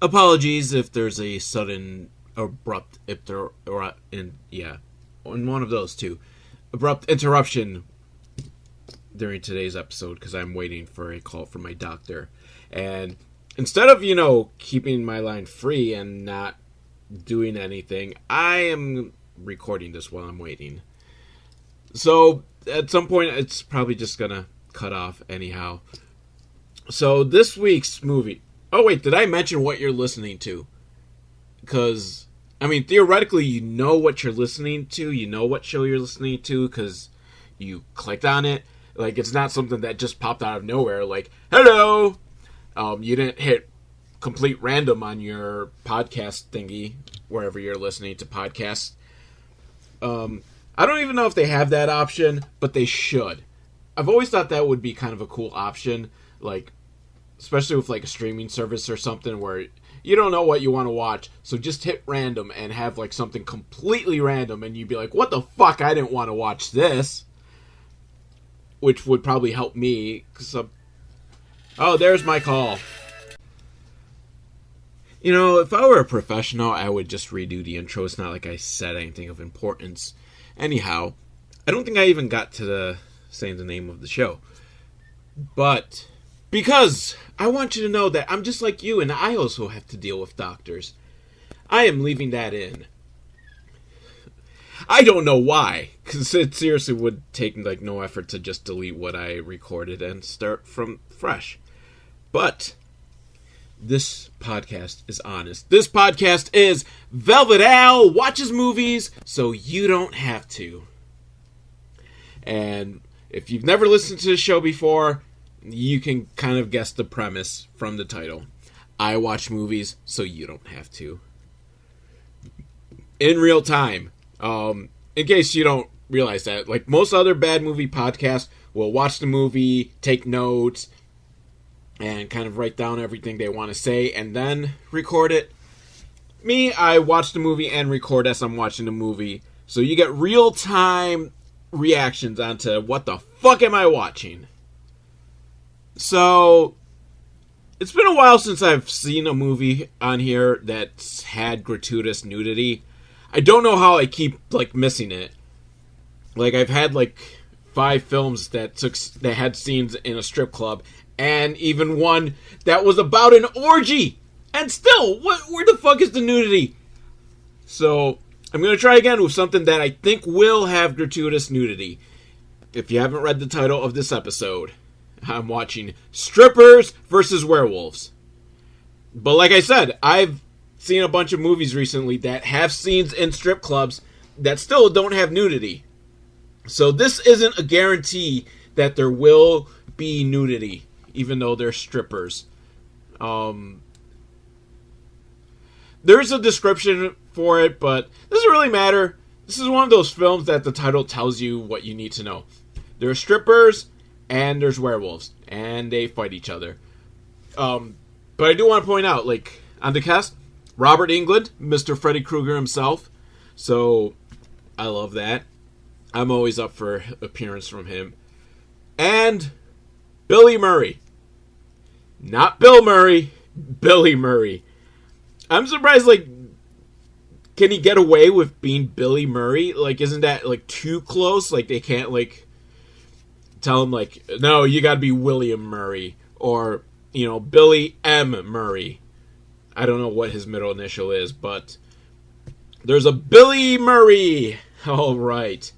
Apologies if there's a sudden abrupt in one of those two abrupt interruption during today's episode because I'm waiting for a call from my doctor. And instead of, keeping my line free and not doing anything, I am recording this while I'm waiting. So at some point it's probably just gonna cut off anyhow. So this week's movie. Oh wait, did I mention what you're listening to? Because theoretically, you know what you're listening to. You know what show you're listening to because you clicked on it. Like, it's not something that just popped out of nowhere. Like, hello! You didn't hit complete random on your podcast thingy, wherever you're listening to podcasts. I don't even know if they have that option, but they should. I've always thought that would be kind of a cool option, like, especially with, like, a streaming service or something where you don't know what you want to watch, so just hit random and have, like, something completely random, and you'd be like, what the fuck, I didn't want to watch this. Which would probably help me, because oh, there's my call. If I were a professional, I would just redo the intro. It's not like I said anything of importance. Anyhow, I don't think I even got to saying the name of the show. But because I want you to know that I'm just like you, and I also have to deal with doctors. I am leaving that in. I don't know why, because it seriously would take like no effort to just delete what I recorded and start from fresh. But this podcast is honest. This podcast is Velvet Al watches movies so you don't have to. And if you've never listened to the show before, you can kind of guess the premise from the title. I watch movies so you don't have to. In real time. In case you don't realize that, like most other bad movie podcasts will watch the movie, take notes, and kind of write down everything they want to say and then record it. Me, I watch the movie and record as I'm watching the movie. So you get real-time reactions onto what the fuck am I watching. So, it's been a while since I've seen a movie on here that's had gratuitous nudity. I don't know how I keep, like, missing it. Like, I've had, like, 5 films that had scenes in a strip club, and even one that was about an orgy! And still, where the fuck is the nudity? So, I'm gonna try again with something that I think will have gratuitous nudity. If you haven't read the title of this episode, I'm watching Strippers versus Werewolves. But like I said, I've seen a bunch of movies recently that have scenes in strip clubs that still don't have nudity. So this isn't a guarantee that there will be nudity, even though they're strippers. There's a description for it, but it doesn't really matter. This is one of those films that the title tells you what you need to know. There are strippers, and there's werewolves, and they fight each other. But I do want to point out, like, on the cast, Robert Englund, Mr. Freddy Krueger himself. So, I love that. I'm always up for appearance from him. And Billy Murray. Not Bill Murray, Billy Murray. I'm surprised, like, can he get away with being Billy Murray? Like, isn't that, like, too close? Like, they can't, like, tell him, like, no, you gotta be William Murray. Or, Billy M. Murray. I don't know what his middle initial is, but there's a Billy Murray. All right.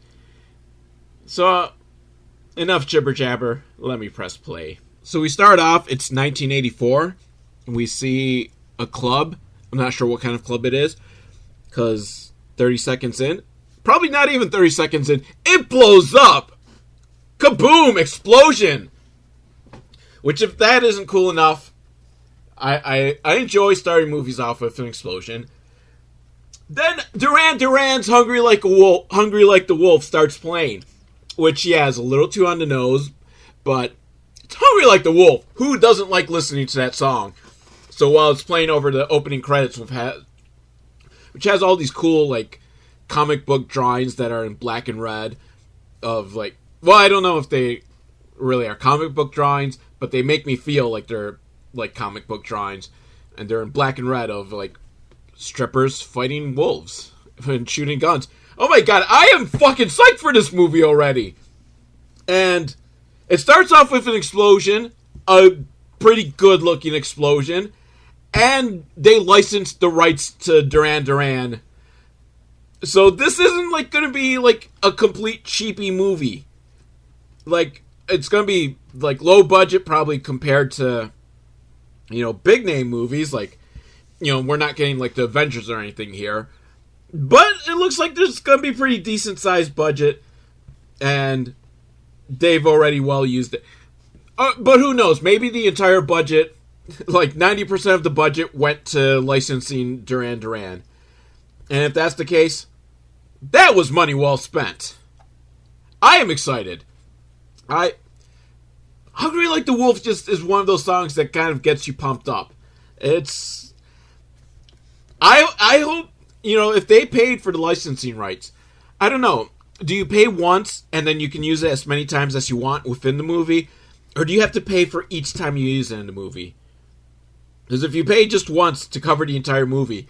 So, enough jibber jabber. Let me press play. So we start off, it's 1984. We see a club. I'm not sure what kind of club it is, because 30 seconds in, probably not even 30 seconds in, it blows up. Kaboom! Explosion! Which, if that isn't cool enough, I enjoy starting movies off with an explosion. Then Duran Duran's Hungry Like the Wolf starts playing. Which, yeah, is a little too on the nose, but it's Hungry Like the Wolf. Who doesn't like listening to that song? So while it's playing over the opening credits, which has all these cool, like, comic book drawings that are in black and red of, like, well, I don't know if they really are comic book drawings, but they make me feel like they're, like, comic book drawings. and they're in black and red of like strippers fighting wolves and shooting guns. Oh my god, I am fucking psyched for this movie already. And it starts off with an explosion, a pretty good looking explosion, and they licensed the rights to Duran Duran. So this isn't like going to be like a complete cheapy movie. Like, it's going to be like low budget probably compared to, you know, big name movies. Like, you know, we're not getting like the Avengers or anything here. But it looks like there's going to be pretty decent sized budget. And they've already well used it. But who knows? Maybe the entire budget, like 90% of the budget went to licensing Duran Duran. And if that's the case, that was money well spent. I am excited. Hungry Like the Wolf just is one of those songs that kind of gets you pumped up. I hope, you know, if they paid for the licensing rights, I don't know. Do you pay once and then you can use it as many times as you want within the movie? Or do you have to pay for each time you use it in the movie? Because if you pay just once to cover the entire movie,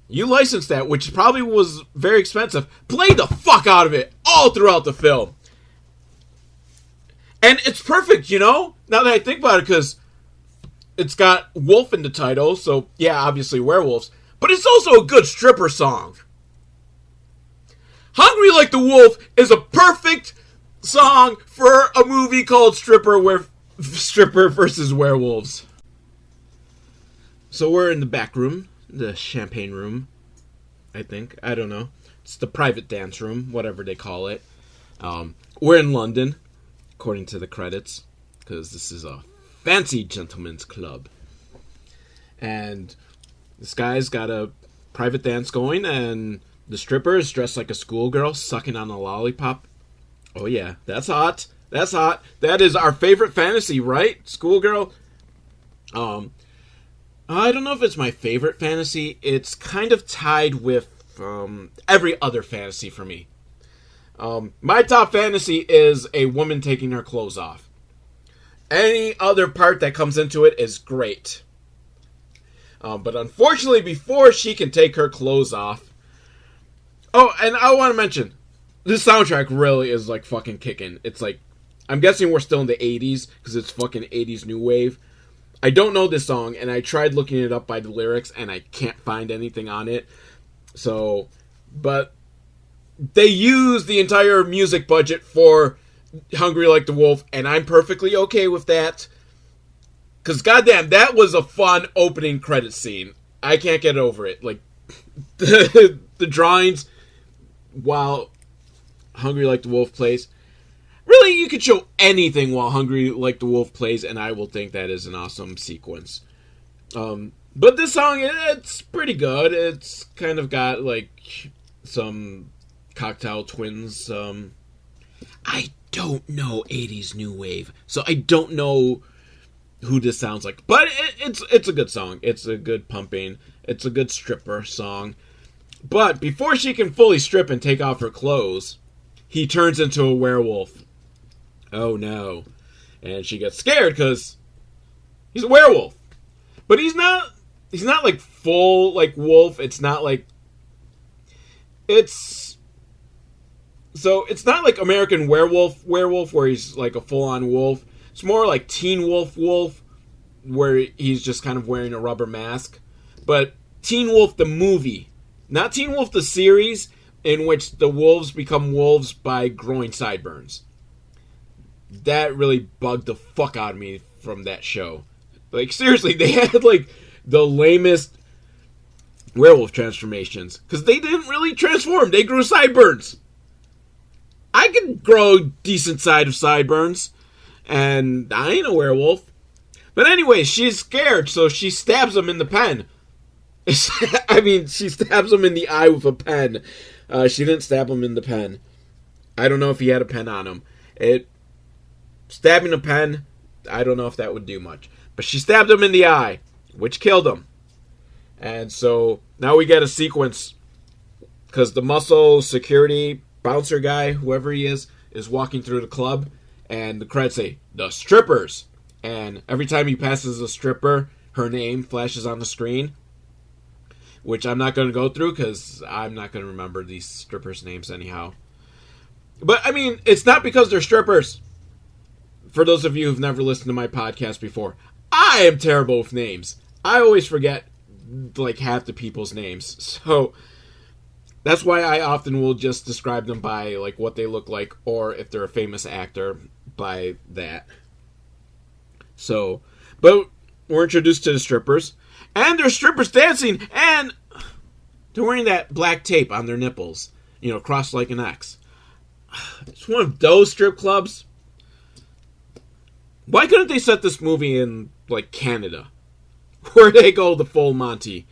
you license that, which probably was very expensive. Play the fuck out of it all throughout the film. And it's perfect, you know? Now that I think about it, because it's got wolf in the title, so yeah, obviously werewolves. But it's also a good stripper song. Hungry Like the Wolf is a perfect song for a movie called Stripper versus Werewolves. So we're in the back room, the champagne room, I think. I don't know. It's the private dance room, whatever they call it. We're in London, according to the credits, because this is a fancy gentleman's club. And this guy's got a private dance going, and the stripper is dressed like a schoolgirl, sucking on a lollipop. Oh yeah, that's hot. That's hot. That is our favorite fantasy, right? Schoolgirl. I don't know if it's my favorite fantasy. It's kind of tied with every other fantasy for me. My top fantasy is a woman taking her clothes off. Any other part that comes into it is great. But unfortunately, before she can take her clothes off... Oh, and I want to mention, this soundtrack really is like fucking kicking. It's like, I'm guessing we're still in the 80s, because it's fucking 80s new wave. I don't know this song, and I tried looking it up by the lyrics, and I can't find anything on it. So, but they use the entire music budget for Hungry Like the Wolf, and I'm perfectly okay with that. Because goddamn, that was a fun opening credit scene. I can't get over it. Like, the drawings while Hungry Like the Wolf plays. Really, you could show anything while Hungry Like the Wolf plays, and I will think that is an awesome sequence. But this song, it's pretty good. It's kind of got, like, some Cocktail Twins. I don't know 80s New Wave, so I don't know who this sounds like. But it's a good song. It's a good pumping. It's a good stripper song. But before she can fully strip and take off her clothes, he turns into a werewolf. Oh no. And she gets scared because he's a werewolf. But he's not like full like wolf. It's not like it's not like American Werewolf where he's like a full-on wolf. It's more like Teen Wolf where he's just kind of wearing a rubber mask. But Teen Wolf the movie, not Teen Wolf the series, in which the wolves become wolves by growing sideburns. That really bugged the fuck out of me from that show. Like, seriously, they had, like, the lamest werewolf transformations. Because they didn't really transform. They grew sideburns. I can grow decent side of sideburns. And I ain't a werewolf. But anyway, she's scared, so she stabs him in the pen. I mean, she stabs him in the eye with a pen. She didn't stab him in the pen. I don't know if he had a pen on him. Stabbing a pen, I don't know if that would do much. But she stabbed him in the eye, which killed him. And so now we get a sequence, because the muscle security bouncer guy, whoever he is walking through the club, and the credits say, the strippers. And every time he passes a stripper, her name flashes on the screen, which I'm not going to go through because I'm not going to remember these strippers' names anyhow. But, I mean, it's not because they're strippers. For those of you who've never listened to my podcast before, I am terrible with names. I always forget, like, half the people's names. So, that's why I often will just describe them by, like, what they look like, or if they're a famous actor, by that. So, but we're introduced to the strippers, and there's strippers dancing, and they're wearing that black tape on their nipples, crossed like an X. It's one of those strip clubs. Why couldn't they set this movie in, like, Canada? Where they go the full Monty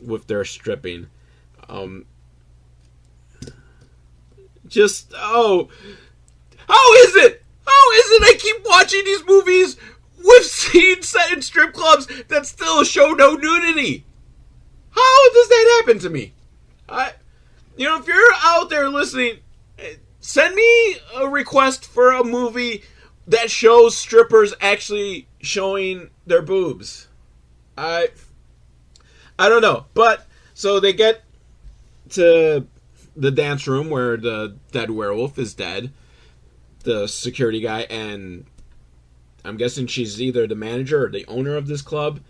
with their stripping. How is it? I keep watching these movies with scenes set in strip clubs that still show no nudity. How does that happen to me? If you're out there listening, send me a request for a movie that shows strippers actually showing their boobs. I don't know. But, so they get to the dance room where the dead werewolf is dead. The security guy, and I'm guessing she's either the manager or the owner of this club.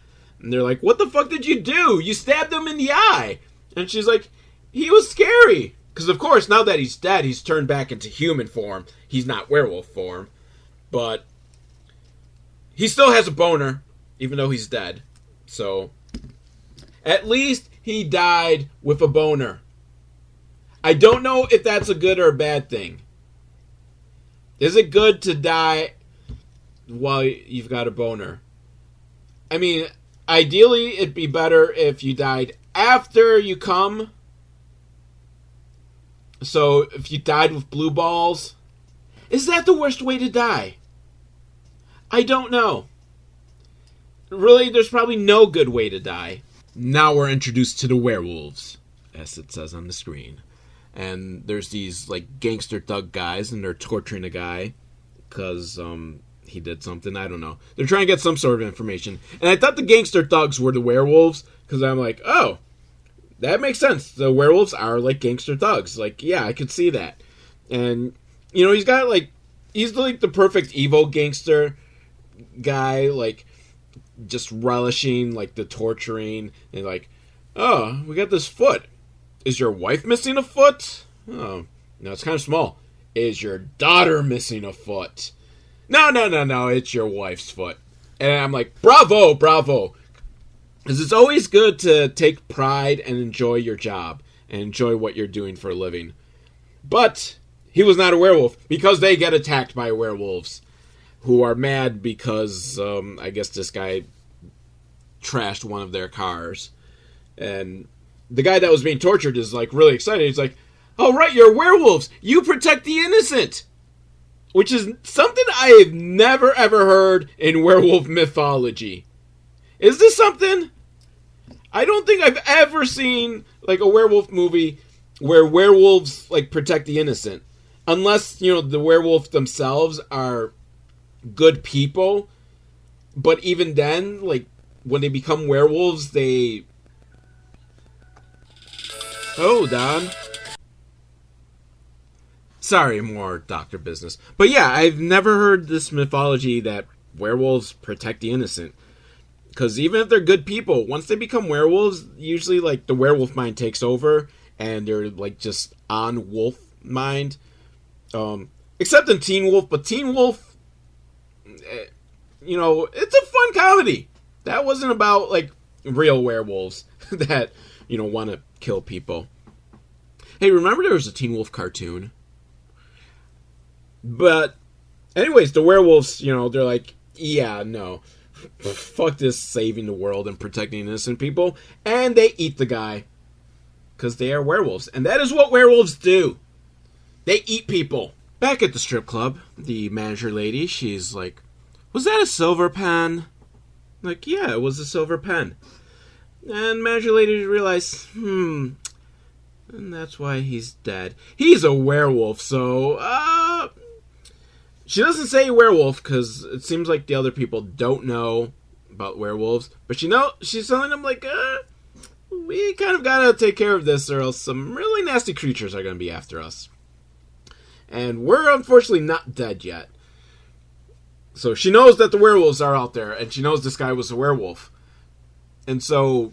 And they're like, what the fuck did you do? You stabbed him in the eye. And she's like, he was scary. Because, of course, now that he's dead, he's turned back into human form. He's not werewolf form. But he still has a boner, even though he's dead. So, at least he died with a boner. I don't know if that's a good or a bad thing. Is it good to die while you've got a boner? I mean, ideally, it'd be better if you died after you come. So, if you died with blue balls, is that the worst way to die? I don't know. Really, there's probably no good way to die. Now we're introduced to the werewolves, as it says on the screen. And there's these, like, gangster thug guys, and they're torturing a guy because he did something. I don't know. They're trying to get some sort of information. And I thought the gangster thugs were the werewolves because I'm like, oh, that makes sense. The werewolves are, like, gangster thugs. Like, yeah, I could see that. And, he's got, like, he's, like, the perfect evil gangster guy, like, just relishing, like, the torturing. And, like, oh, we got this foot. Is your wife missing a foot? Oh, no, it's kind of small. Is your daughter missing a foot? No, it's your wife's foot. And I'm like, bravo. Because it's always good to take pride and enjoy your job and enjoy what you're doing for a living. But he was not a werewolf because they get attacked by werewolves who are mad because I guess this guy trashed one of their cars. And the guy that was being tortured is, like, really excited. He's like, oh, right, you're werewolves. You protect the innocent. Which is something I have never, ever heard in werewolf mythology. Is this something? I don't think I've ever seen, like, a werewolf movie where werewolves, like, protect the innocent. Unless, the werewolf themselves are good people. But even then, like, when they become werewolves, they... Oh, Don. Sorry, more doctor business. But yeah, I've never heard this mythology that werewolves protect the innocent. Because even if they're good people, once they become werewolves, usually, like, the werewolf mind takes over, and they're, like, just on wolf mind. Except in Teen Wolf, but Teen Wolf, it's a fun comedy. That wasn't about, like, real werewolves that, want to kill people. Hey, remember there was a Teen Wolf cartoon? But, anyways, the werewolves, they're like, yeah, no. Fuck this saving the world and protecting innocent people. And they eat the guy. Because they are werewolves. And that is what werewolves do. They eat people. Back at the strip club, the manager lady, she's like, was that a silver pen? Like, yeah, it was a silver pen. And manager lady realized, and that's why he's dead. He's a werewolf, so, she doesn't say werewolf, because it seems like the other people don't know, about werewolves, but she's telling him like, we kind of gotta take care of this, or else some really nasty creatures are gonna be after us. And we're unfortunately not dead yet. So she knows that the werewolves are out there, and she knows this guy was a werewolf. And so,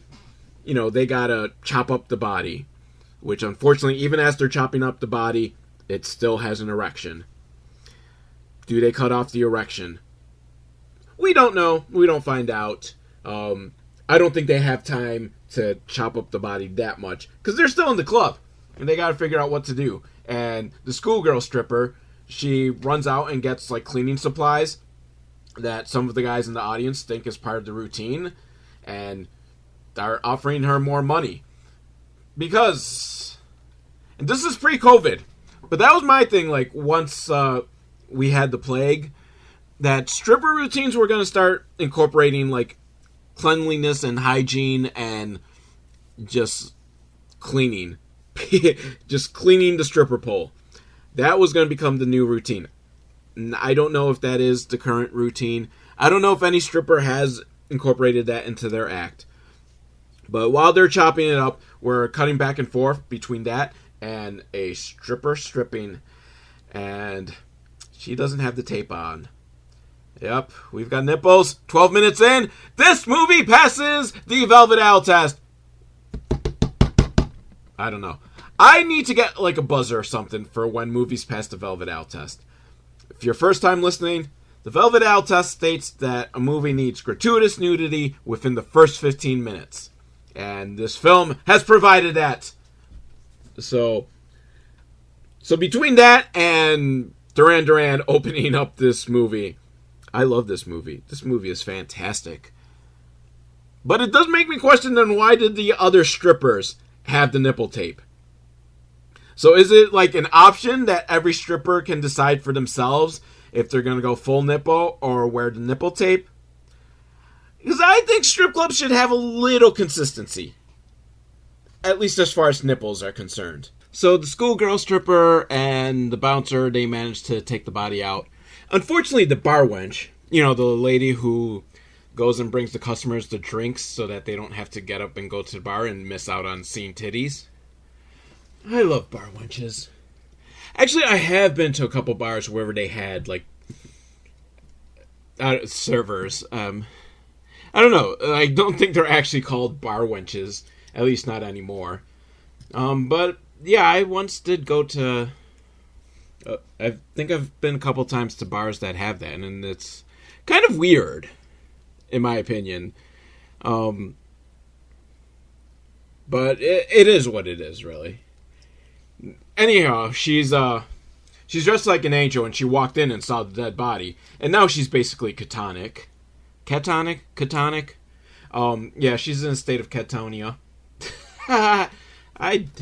they gotta chop up the body. Which, unfortunately, even as they're chopping up the body, it still has an erection. Do they cut off the erection? We don't know. We don't find out. I don't think they have time to chop up the body that much. Because they're still in the club. And they gotta figure out what to do. And the schoolgirl stripper, she runs out and gets, cleaning supplies that some of the guys in the audience think is part of the routine. And they're offering her more money. Because, and this is pre-COVID, but that was my thing, once we had the plague, that stripper routines were going to start incorporating, cleanliness and hygiene and just cleaning. Just cleaning the stripper pole. That was going to become the new routine. I don't know if that is the current routine. I don't know if any stripper has incorporated that into their act. But while they're chopping it up, we're cutting back and forth between that and a stripper stripping. And she doesn't have the tape on. Yep, we've got nipples. 12 minutes in, this movie passes the Velvet Owl test. I don't know. I need to get a buzzer or something for when movies pass the Velvet Owl test. If you're first time listening, the Velvet Owl test states that a movie needs gratuitous nudity within the first 15 minutes. And this film has provided that. So between that and Duran Duran opening up this movie, I love this movie. This movie is fantastic. But it does make me question then, why did the other strippers have the nipple tape? So is it an option that every stripper can decide for themselves if they're going to go full nipple or wear the nipple tape? Because I think strip clubs should have a little consistency. At least as far as nipples are concerned. So the schoolgirl stripper and the bouncer, they managed to take the body out. Unfortunately, the bar wench, the lady who goes and brings the customers the drinks so that they don't have to get up and go to the bar and miss out on seeing titties. I love bar wenches. Actually, I have been to a couple bars where they had, servers. I don't know. I don't think they're actually called bar wenches. At least not anymore. But, yeah, I once did go to... I think I've been a couple times to bars that have that, and it's kind of weird, in my opinion. But it is what it is, really. Anyhow, she's dressed like an angel, and she walked in and saw the dead body. And now she's basically catonic. Catonic? Yeah, she's in a state of catonia. I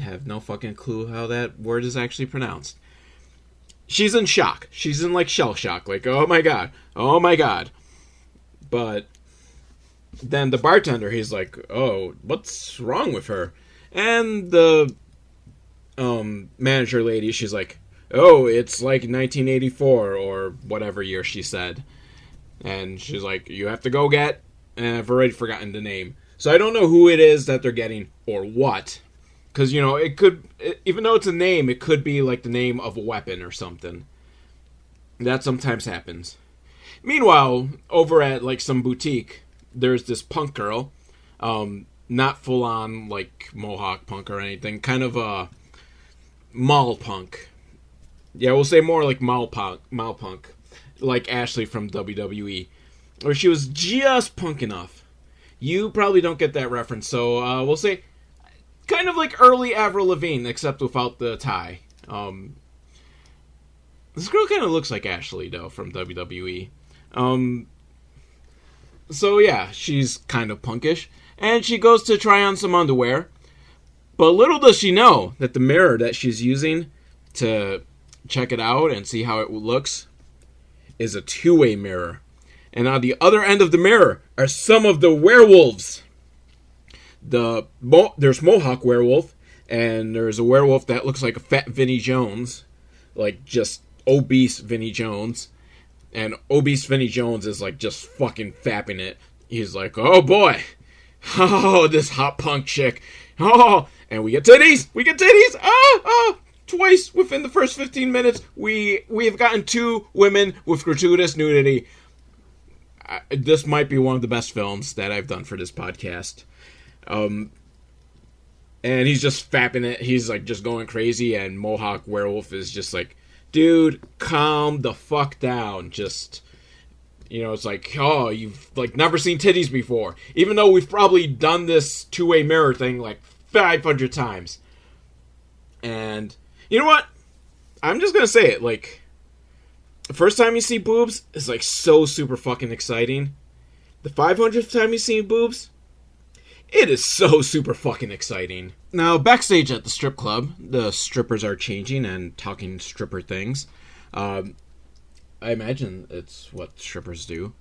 have no fucking clue how that word is actually pronounced. She's in shock. She's in shell shock. Oh my god. But then the bartender, he's like, oh, what's wrong with her? And the manager lady, she's like, oh, it's 1984 or whatever year she said. And she's like, you have to go get, and I've already forgotten the name. So I don't know who it is that they're getting or what. Because, it could, even though it's a name, it could be the name of a weapon or something. That sometimes happens. Meanwhile, over at some boutique, there's this punk girl. Not full on Mohawk punk or anything. Kind of a mall punk. Yeah, we'll say more mall punk. Like Ashley from WWE. Or she was just punk enough. You probably don't get that reference, so we'll say kind of early Avril Lavigne, except without the tie. This girl kind of looks like Ashley, though, from WWE. So yeah, she's kind of punkish, and she goes to try on some underwear, but little does she know that the mirror that she's using to check it out and see how it looks is a two-way mirror. And on the other end of the mirror are some of the werewolves. There's Mohawk werewolf, and there's a werewolf that looks like a fat Vinnie Jones, just obese Vinnie Jones. And obese Vinnie Jones is just fucking fapping it he's like, oh boy, oh, this hot punk chick, oh, and we get titties, twice within the first 15 minutes, we have gotten 2 women with gratuitous nudity. This might be one of the best films that I've done for this podcast. And he's just fapping it. He's like just going crazy, and Mohawk Werewolf is just like, dude, calm the fuck down. Just, it's like, oh, you've like never seen titties before. Even though we've probably done this two-way mirror thing like 500 times. And you know what? I'm just gonna say it, like, the first time you see boobs is like so super fucking exciting. The 500th time you see boobs, it is so super fucking exciting. Now, backstage at the strip club, the strippers are changing and talking stripper things. I imagine it's what strippers do.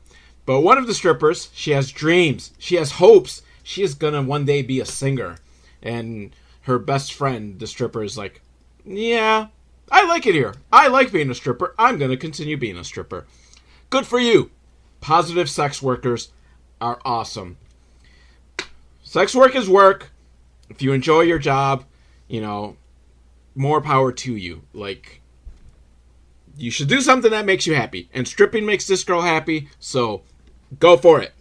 But one of the strippers, she has dreams. She has hopes. She is gonna one day be a singer. And her best friend, the stripper, is like, yeah, I like it here. I like being a stripper. I'm gonna continue being a stripper. Good for you. Positive sex workers are awesome. Sex work is work. If you enjoy your job, more power to you. Like, you should do something that makes you happy. And stripping makes this girl happy, so go for it.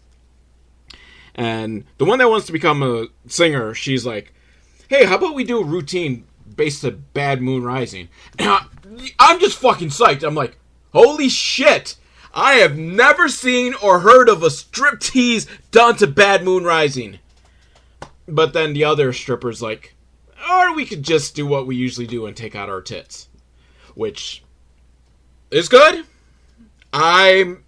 And the one that wants to become a singer, she's like, hey, how about we do a routine based on Bad Moon Rising? And I'm just fucking psyched. I'm like, holy shit. I have never seen or heard of a striptease done to Bad Moon Rising. But then the other stripper's like, or we could just do what we usually do and take out our tits. Which is good. I'm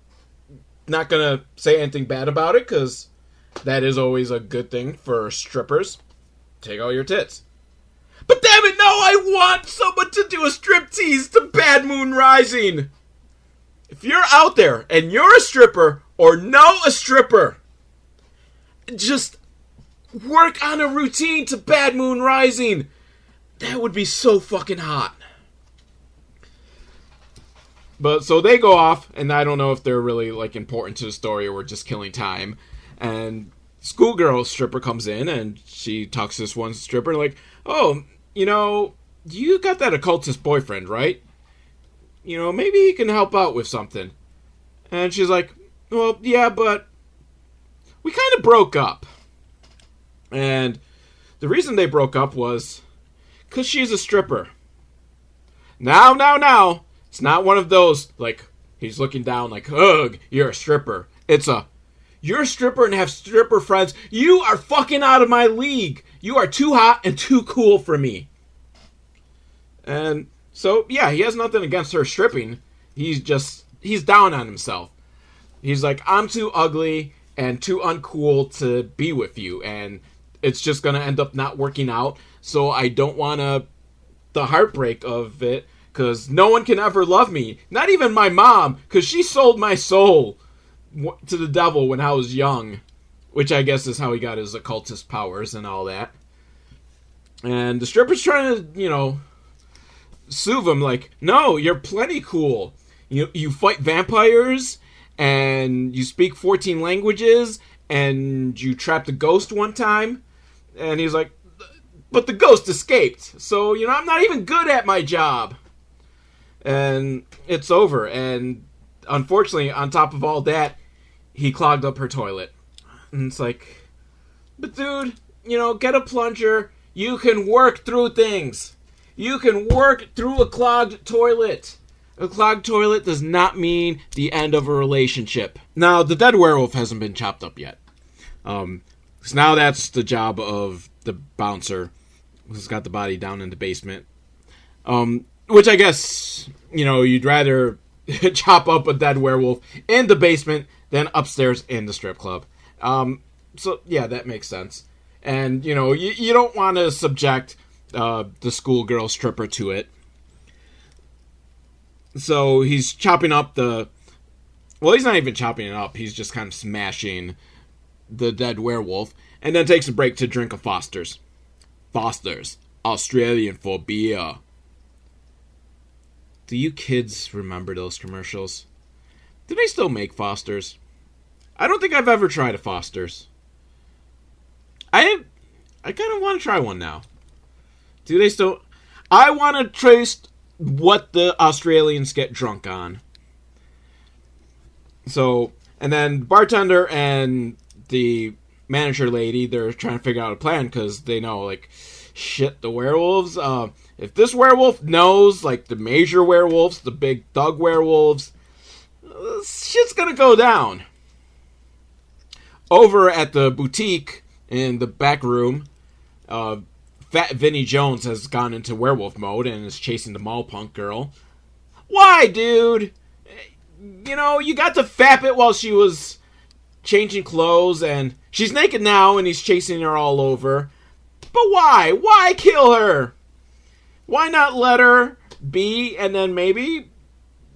not going to say anything bad about it, because that is always a good thing for strippers. Take out your tits. But damn it, no, I want someone to do a striptease to Bad Moon Rising. If you're out there and you're a stripper or know a stripper, just work on a routine to Bad Moon Rising. That would be so fucking hot. But so they go off, and I don't know if they're really like important to the story or we're just killing time. And schoolgirl stripper comes in, and she talks to this one stripper like, oh, you got that occultist boyfriend, right? Maybe he can help out with something. And she's like, well, yeah, but we kind of broke up. And the reason they broke up was because she's a stripper. Now, it's not one of those, like, he's looking down like, ugh, you're a stripper. It's you're a stripper and have stripper friends. You are fucking out of my league. You are too hot and too cool for me. And so, yeah, he has nothing against her stripping. He's down on himself. He's like, I'm too ugly and too uncool to be with you. And it's just going to end up not working out. So I don't want the heartbreak of it, because no one can ever love me. Not even my mom, because she sold my soul to the devil when I was young. Which I guess is how he got his occultist powers and all that. And the stripper's trying to, soothe him like, no, you're plenty cool. You fight vampires, and you speak 14 languages, and you trapped a ghost one time. And he's like, but the ghost escaped. So, I'm not even good at my job. And it's over. And unfortunately, on top of all that, he clogged up her toilet. And it's like, but dude, get a plunger. You can work through things. You can work through a clogged toilet. A clogged toilet does not mean the end of a relationship. Now, the dead werewolf hasn't been chopped up yet. So now that's the job of the bouncer who's got the body down in the basement. Which I guess, you'd rather chop up a dead werewolf in the basement than upstairs in the strip club. So, yeah, that makes sense. And, you don't want to subject the schoolgirl stripper to it. So he's chopping up well, he's not even chopping it up. He's just kind of smashing the dead werewolf. And then takes a break to drink a Foster's. Foster's. Australian for beer. Do you kids remember those commercials? Do they still make Foster's? I don't think I've ever tried a Foster's. I kind of want to try one now. Do they still... I want to trace what the Australians get drunk on. So, and then bartender and the manager lady, they're trying to figure out a plan because they know, like, shit, the werewolves, if this werewolf knows, like, the major werewolves, the big thug werewolves, shit's gonna go down. Over at the boutique in the back room, Fat Vinnie Jones has gone into werewolf mode and is chasing the mall punk girl. Why, dude? You know, you got to fap it while she was changing clothes, and she's naked now, and he's chasing her all over. But why? Why kill her? Why not let her be, and then maybe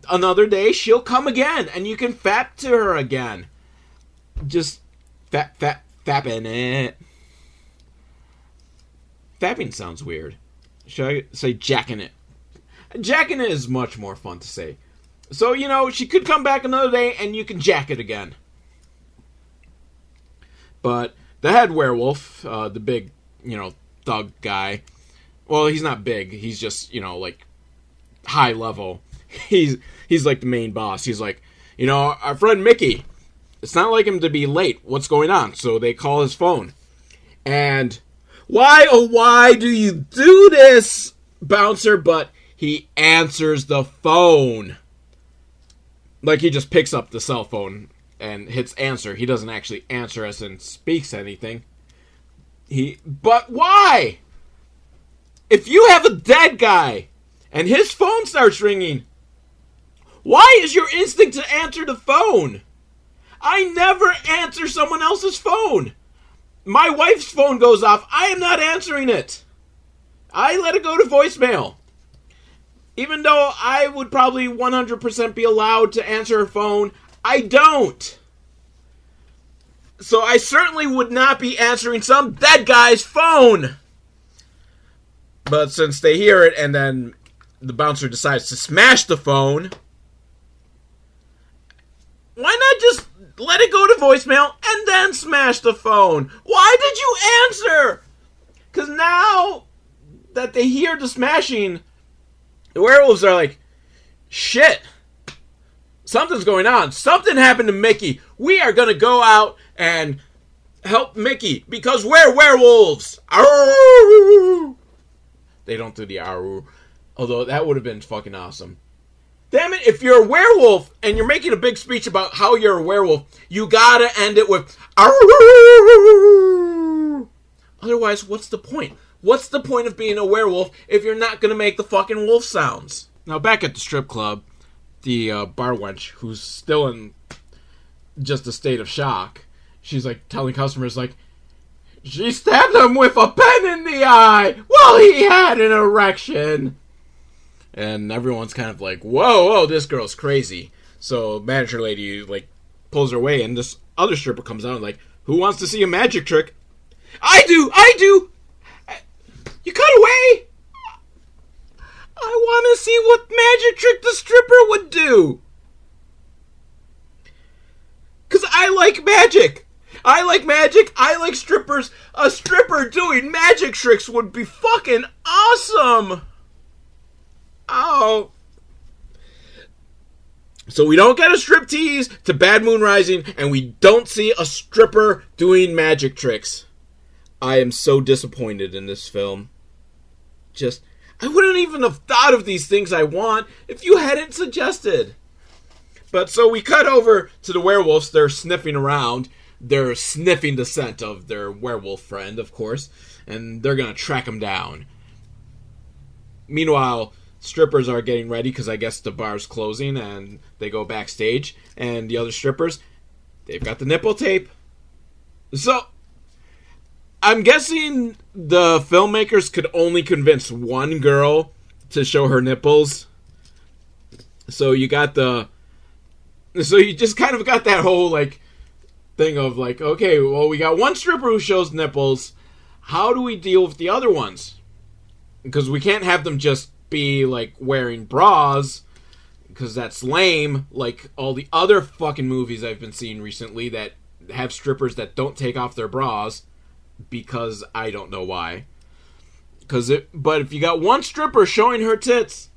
another day she'll come again, and you can fap to her again. Just fapping it. Fapping sounds weird. Should I say jacking it? Jacking it is much more fun to say. So, you know, she could come back another day and you can jack it again. But the head werewolf, the big, you know, thug guy. Well, he's not big. He's just, you know, like, high level. He's like the main boss. He's like, you know, our friend Mickey, it's not like him to be late. What's going on? So they call his phone. And... why, oh why do you do this, bouncer? But he answers the phone. Like, he just picks up the cell phone and hits answer. He doesn't actually answer as in speaks anything. But why? If you have a dead guy and his phone starts ringing, why is your instinct to answer the phone? I never answer someone else's phone. My wife's phone goes off. I am not answering it. I let it go to voicemail. Even though I would probably 100% be allowed to answer her phone, I don't. So I certainly would not be answering some dead guy's phone. But since they hear it and then the bouncer decides to smash the phone, why not just let it go to voicemail and then smash the phone? Why did you answer? Because now that they hear the smashing, the werewolves are like, shit, something's going on. Something happened to Mickey. We are going to go out and help Mickey because we're werewolves. Arr! They don't do the arr, although that would have been fucking awesome. Damn it, if you're a werewolf and you're making a big speech about how you're a werewolf, you gotta end it with arr! Otherwise, what's the point? What's the point of being a werewolf if you're not gonna make the fucking wolf sounds? Now, back at the strip club, the bar wench, who's still in just a state of shock, she's like telling customers, like, she stabbed him with a pen in the eye while he had an erection. And everyone's kind of like, whoa, this girl's crazy. So manager lady, like, pulls her away, and this other stripper comes out and like, who wants to see a magic trick? I do! You cut away! I want to see what magic trick the stripper would do. Because I like magic. I like strippers. A stripper doing magic tricks would be fucking awesome. Oh. So we don't get a striptease to Bad Moon Rising, and we don't see a stripper doing magic tricks. I am so disappointed in this film. I wouldn't even have thought of these things I want if you hadn't suggested. But so we cut over to the werewolves. They're sniffing around. They're sniffing the scent of their werewolf friend, of course, and they're going to track him down. Meanwhile, strippers are getting ready because I guess the bar's closing, and they go backstage, and the other strippers, they've got the nipple tape. So, I'm guessing the filmmakers could only convince one girl to show her nipples. So you just kind of got that whole, like, thing of, like, okay, well, we got one stripper who shows nipples. How do we deal with the other ones? Because we can't have them just be, like, wearing bras. because that's lame, like all the other fucking movies I've been seeing recently that have strippers that don't take off their bras, because I don't know why. But if you got one stripper showing her tits,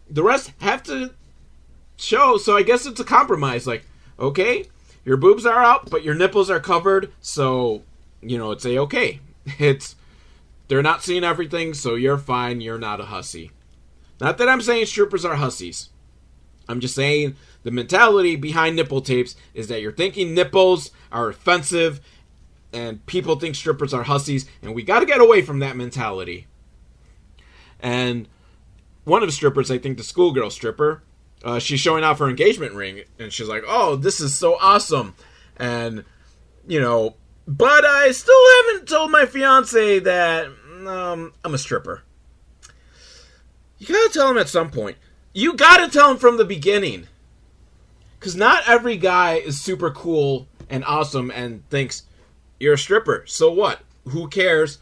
the rest have to show, so I guess it's a compromise. Like, okay, your boobs are out, but your nipples are covered, so, it's A-okay. They're not seeing everything, so you're fine, you're not a hussy. Not that I'm saying strippers are hussies. I'm just saying the mentality behind nipple tapes is that you're thinking nipples are offensive, and people think strippers are hussies, and we gotta get away from that mentality. And one of the strippers, I think the schoolgirl stripper, she's showing off her engagement ring, and she's like, oh, this is so awesome. And, but I still haven't told my fiance that I'm a stripper. You gotta tell him at some point. You gotta tell him from the beginning. Because not every guy is super cool and awesome and thinks, you're a stripper. So what? Who cares?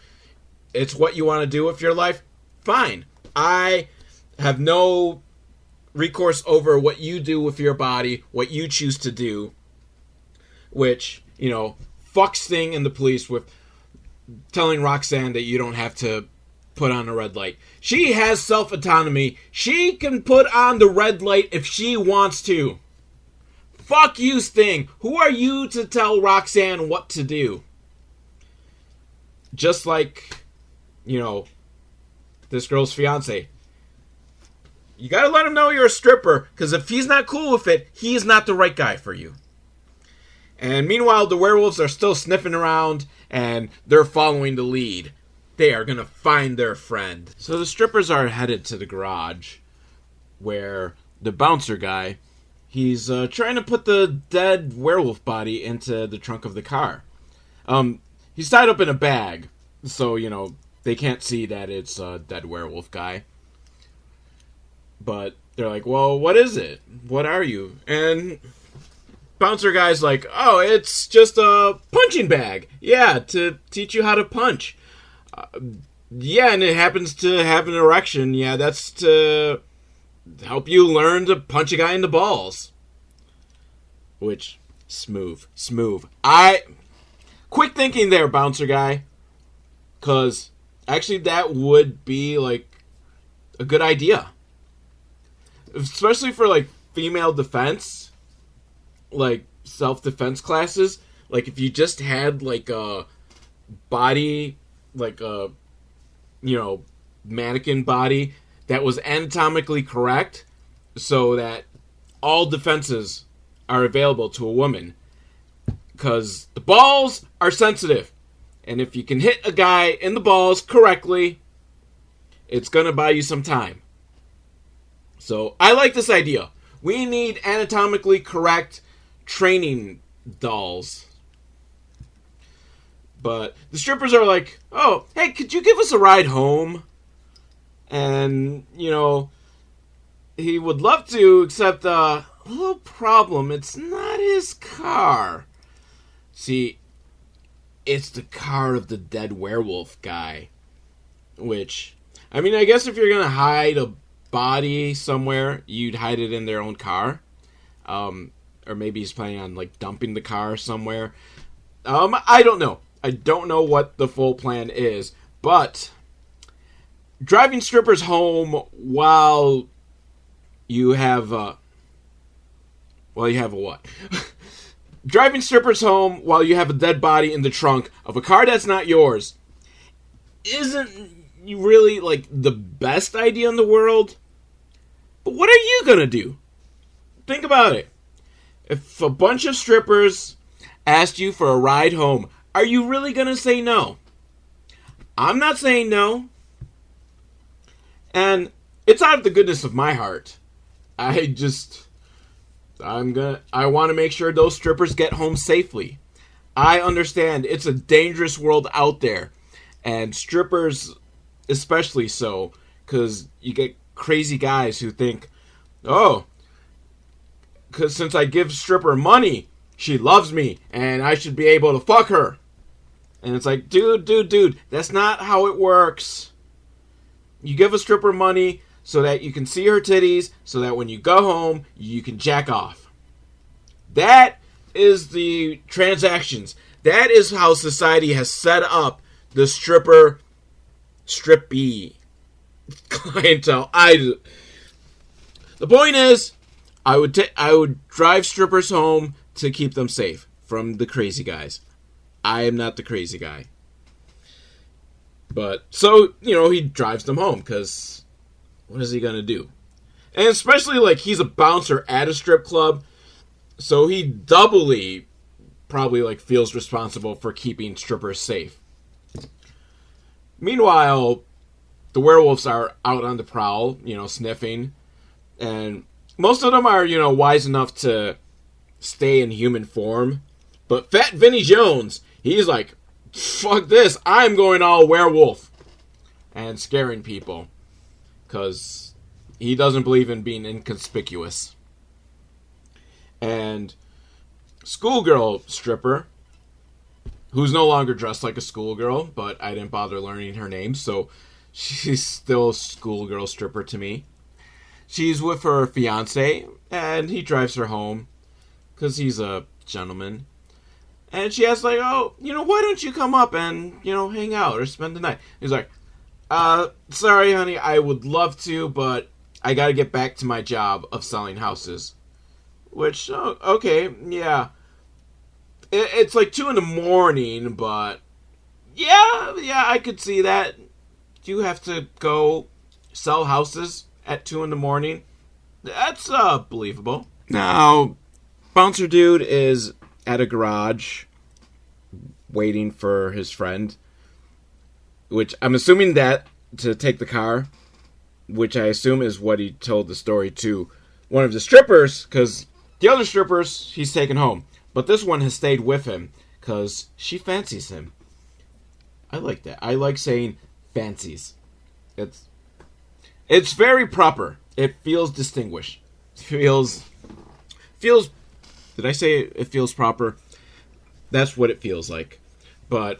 It's what you want to do with your life. Fine. I have no recourse over what you do with your body, what you choose to do. Which, fuck Sting and the police with telling Roxanne that you don't have to put on a red light. She has self-autonomy. She can put on the red light if she wants to. Fuck you, Sting. Who are you to tell Roxanne what to do? Just like, this girl's fiance. You gotta let him know you're a stripper, because if he's not cool with it, he's not the right guy for you. And meanwhile, the werewolves are still sniffing around, and they're following the lead. They are gonna find their friend. So the strippers are headed to the garage, where the bouncer guy, he's trying to put the dead werewolf body into the trunk of the car. He's tied up in a bag, so, they can't see that it's a dead werewolf guy. But they're like, well, what is it? What are you? And bouncer guy's like, oh, it's just a punching bag. Yeah, to teach you how to punch. Yeah, and it happens to have an erection. Yeah, that's to help you learn to punch a guy in the balls. Which, smooth. Quick thinking there, bouncer guy. Because, actually, that would be, a good idea. Especially for, female defense. Self-defense classes. If you just had, a body, a, mannequin body that was anatomically correct so that all defenses are available to a woman. Because the balls are sensitive. And if you can hit a guy in the balls correctly, it's going to buy you some time. So, I like this idea. We need anatomically correct training dolls. But the strippers are like, oh, hey, could you give us a ride home? And, he would love to, except a little problem. It's not his car. See, it's the car of the dead werewolf guy. Which, I guess if you're going to hide a body somewhere, you'd hide it in their own car. Or maybe he's planning on, dumping the car somewhere. I don't know. I don't know what the full plan is. But driving strippers home while you have a what? Driving strippers home while you have a dead body in the trunk of a car that's not yours isn't really, the best idea in the world. But what are you gonna do? Think about it. If a bunch of strippers asked you for a ride home, are you really gonna say no? I'm not saying no. And it's out of the goodness of my heart. I want to make sure those strippers get home safely. I understand it's a dangerous world out there. And strippers especially so. Because you get crazy guys who think, oh, because since I give stripper money, she loves me. And I should be able to fuck her. And it's like, dude, that's not how it works. You give a stripper money so that you can see her titties, so that when you go home, you can jack off. That is the transactions. That is how society has set up the strippy clientele. The point is, I would drive strippers home to keep them safe from the crazy guys. I am not the crazy guy. But, so, he drives them home, because what is he going to do? And especially, like, he's a bouncer at a strip club, so he doubly probably, like, feels responsible for keeping strippers safe. Meanwhile, the werewolves are out on the prowl, sniffing, and most of them are, wise enough to stay in human form. But Fat Vinny Jones, he's like, fuck this, I'm going all werewolf. And scaring people. Because he doesn't believe in being inconspicuous. And schoolgirl stripper, who's no longer dressed like a schoolgirl, but I didn't bother learning her name, so she's still a schoolgirl stripper to me. She's with her fiancé, and he drives her home, because he's a gentleman. And she asks, like, oh, why don't you come up and, hang out or spend the night? He's like, sorry, honey, I would love to, but I gotta get back to my job of selling houses. Which, okay, yeah. It's like 2 a.m, but yeah, I could see that. You have to go sell houses at 2 a.m. That's, believable. Now, Bouncer Dude is at a garage waiting for his friend, which I'm assuming that to take the car, which I assume is what he told the story to one of the strippers, because the other strippers he's taken home, but this one has stayed with him because she fancies him. I like that. I like saying fancies. It's very proper. It feels distinguished. Feels did I say it feels proper? That's what it feels like. But,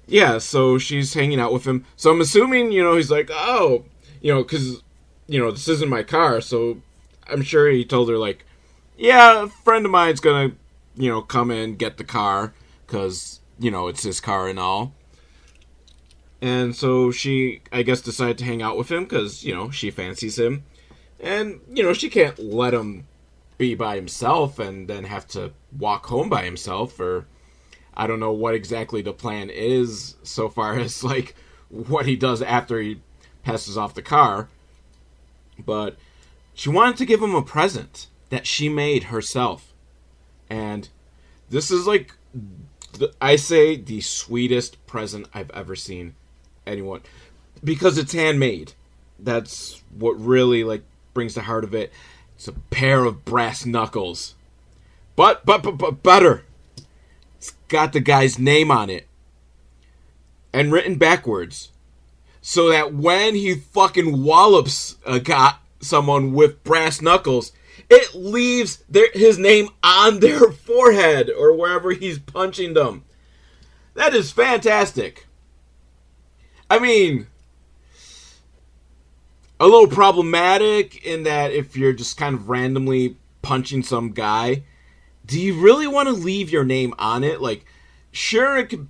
yeah, so she's hanging out with him. So I'm assuming, he's like, oh, because, this isn't my car. So I'm sure he told her, like, yeah, a friend of mine's going to, come in, get the car. Because, it's his car and all. And so she, I guess, decided to hang out with him because, she fancies him. And, she can't let him be by himself and then have to walk home by himself, or I don't know what exactly the plan is so far as like what he does after he passes off the car. But she wanted to give him a present that she made herself. And this is like, I say, the sweetest present I've ever seen anyone, because it's handmade. That's what really like brings the heart of it. It's a pair of brass knuckles. But better. It's got the guy's name on it. And written backwards. So that when he fucking wallops someone with brass knuckles, it leaves his name on their forehead or wherever he's punching them. That is fantastic. I mean, a little problematic in that if you're just kind of randomly punching some guy, do you really want to leave your name on it? Like, sure, it could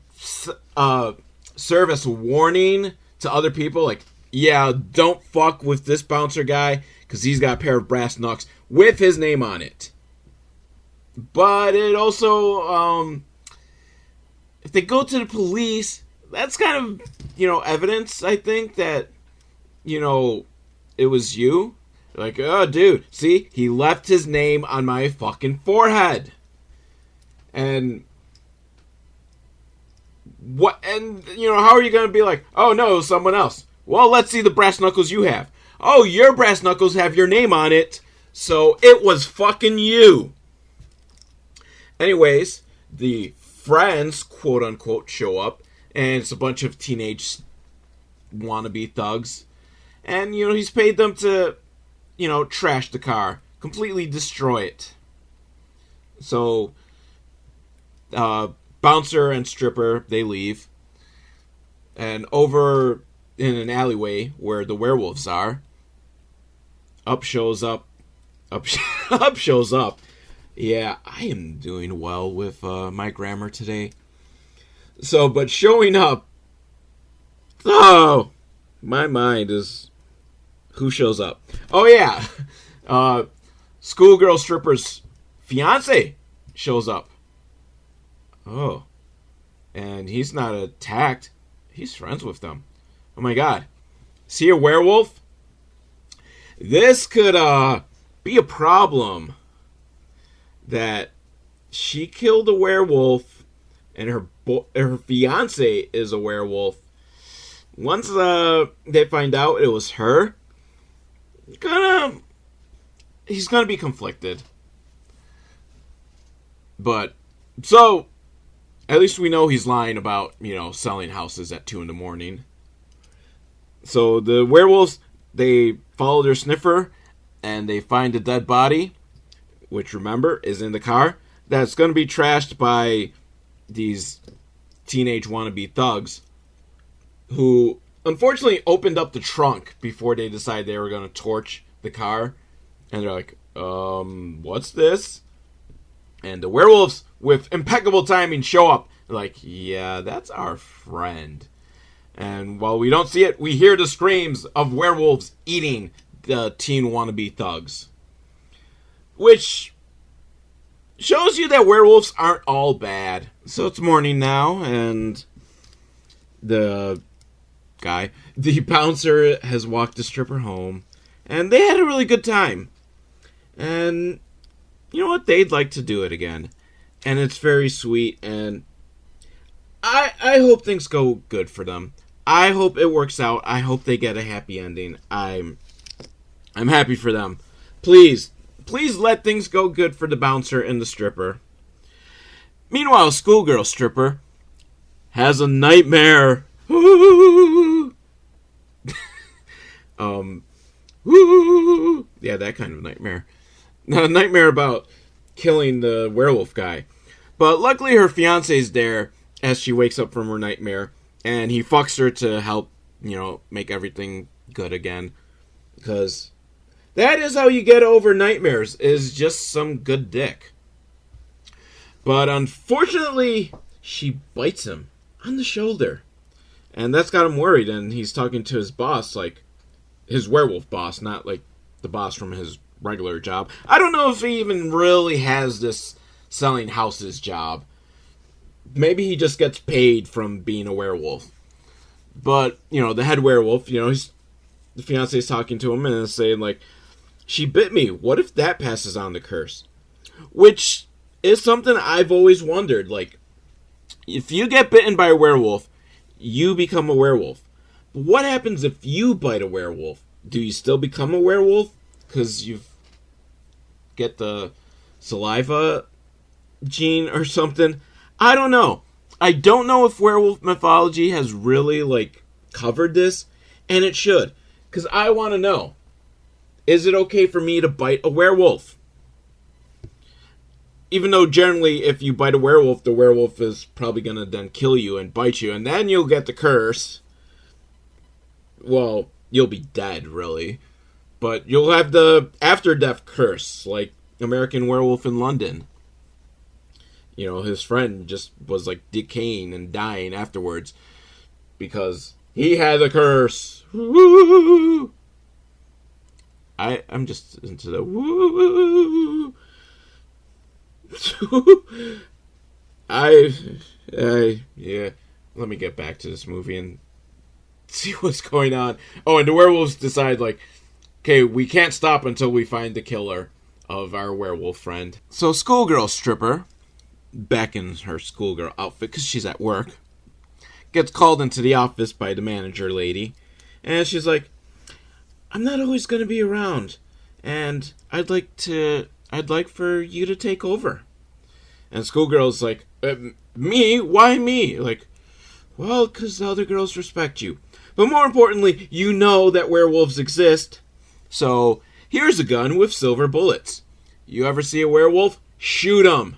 serve as a warning to other people. Like, yeah, don't fuck with this bouncer guy because he's got a pair of brass knucks with his name on it. But it also, if they go to the police, that's kind of, evidence, I think, that, it was you. Like, oh, dude, see? He left his name on my fucking forehead. And what? And, how are you going to be like, oh, no, it was someone else? Well, let's see the brass knuckles you have. Oh, your brass knuckles have your name on it, so it was fucking you. Anyways, the friends, quote-unquote, show up, and it's a bunch of teenage wannabe thugs. And, he's paid them to, trash the car. Completely destroy it. So, bouncer and stripper, they leave. And over in an alleyway where the werewolves are, Up shows up. Up, up shows up. Yeah, I am doing well with my grammar today. So, but showing up. Oh, my mind is. Who shows up? Oh, yeah. Schoolgirl stripper's fiance shows up. Oh. And he's not attacked. He's friends with them. Oh my god. Is he a werewolf? This could be a problem. That she killed a werewolf and her fiance is a werewolf. Once they find out it was her, he's gonna be conflicted. But so at least we know he's lying about, selling houses at 2 a.m. So the werewolves, they follow their sniffer and they find a dead body, which, remember, is in the car. That's going to be trashed by these teenage wannabe thugs who, unfortunately, opened up the trunk before they decided they were going to torch the car. And they're like, what's this? And the werewolves, with impeccable timing, show up. They're like, yeah, that's our friend. And while we don't see it, we hear the screams of werewolves eating the teen wannabe thugs. Which shows you that werewolves aren't all bad. So it's morning now, and the bouncer has walked the stripper home, and they had a really good time. And you know what? They'd like to do it again. And it's very sweet, and I hope things go good for them. I hope it works out. I hope they get a happy ending. I'm happy for them. Please let things go good for the bouncer and the stripper. Meanwhile, schoolgirl stripper has a nightmare. Yeah, that kind of nightmare. Not a nightmare about killing the werewolf guy. But luckily her fiance's there as she wakes up from her nightmare, and he fucks her to help, make everything good again. Because that is how you get over nightmares, is just some good dick. But unfortunately, she bites him on the shoulder. And that's got him worried, and he's talking to his boss, like his werewolf boss, not like the boss from his regular job. I don't know if he even really has this selling houses job. Maybe he just gets paid from being a werewolf. But, the head werewolf, the fiance's talking to him and is saying, like, she bit me. What if that passes on the curse? Which is something I've always wondered. Like, if you get bitten by a werewolf, you become a werewolf. But what happens if you bite a werewolf? Do you still become a werewolf? Because you get the saliva gene or something? I don't know. I don't know if werewolf mythology has really, covered this. And it should. Because I want to know. Is it okay for me to bite a werewolf? Even though generally if you bite a werewolf, the werewolf is probably going to then kill you and bite you. And then you'll get the curse. Well, you'll be dead, really. But you'll have the after-death curse, like American Werewolf in London. His friend just was, decaying and dying afterwards. Because he had the curse. Woo! I'm just into the woo. Yeah. Let me get back to this movie and see what's going on. Oh, and the werewolves decide, okay, we can't stop until we find the killer of our werewolf friend. So schoolgirl stripper, back in her schoolgirl outfit because she's at work, gets called into the office by the manager lady, and she's like, I'm not always going to be around, and I'd like for you to take over. And schoolgirl's like, me? Why me? Well, because the other girls respect you. But more importantly, you know that werewolves exist. So, here's a gun with silver bullets. You ever see a werewolf? Shoot 'em.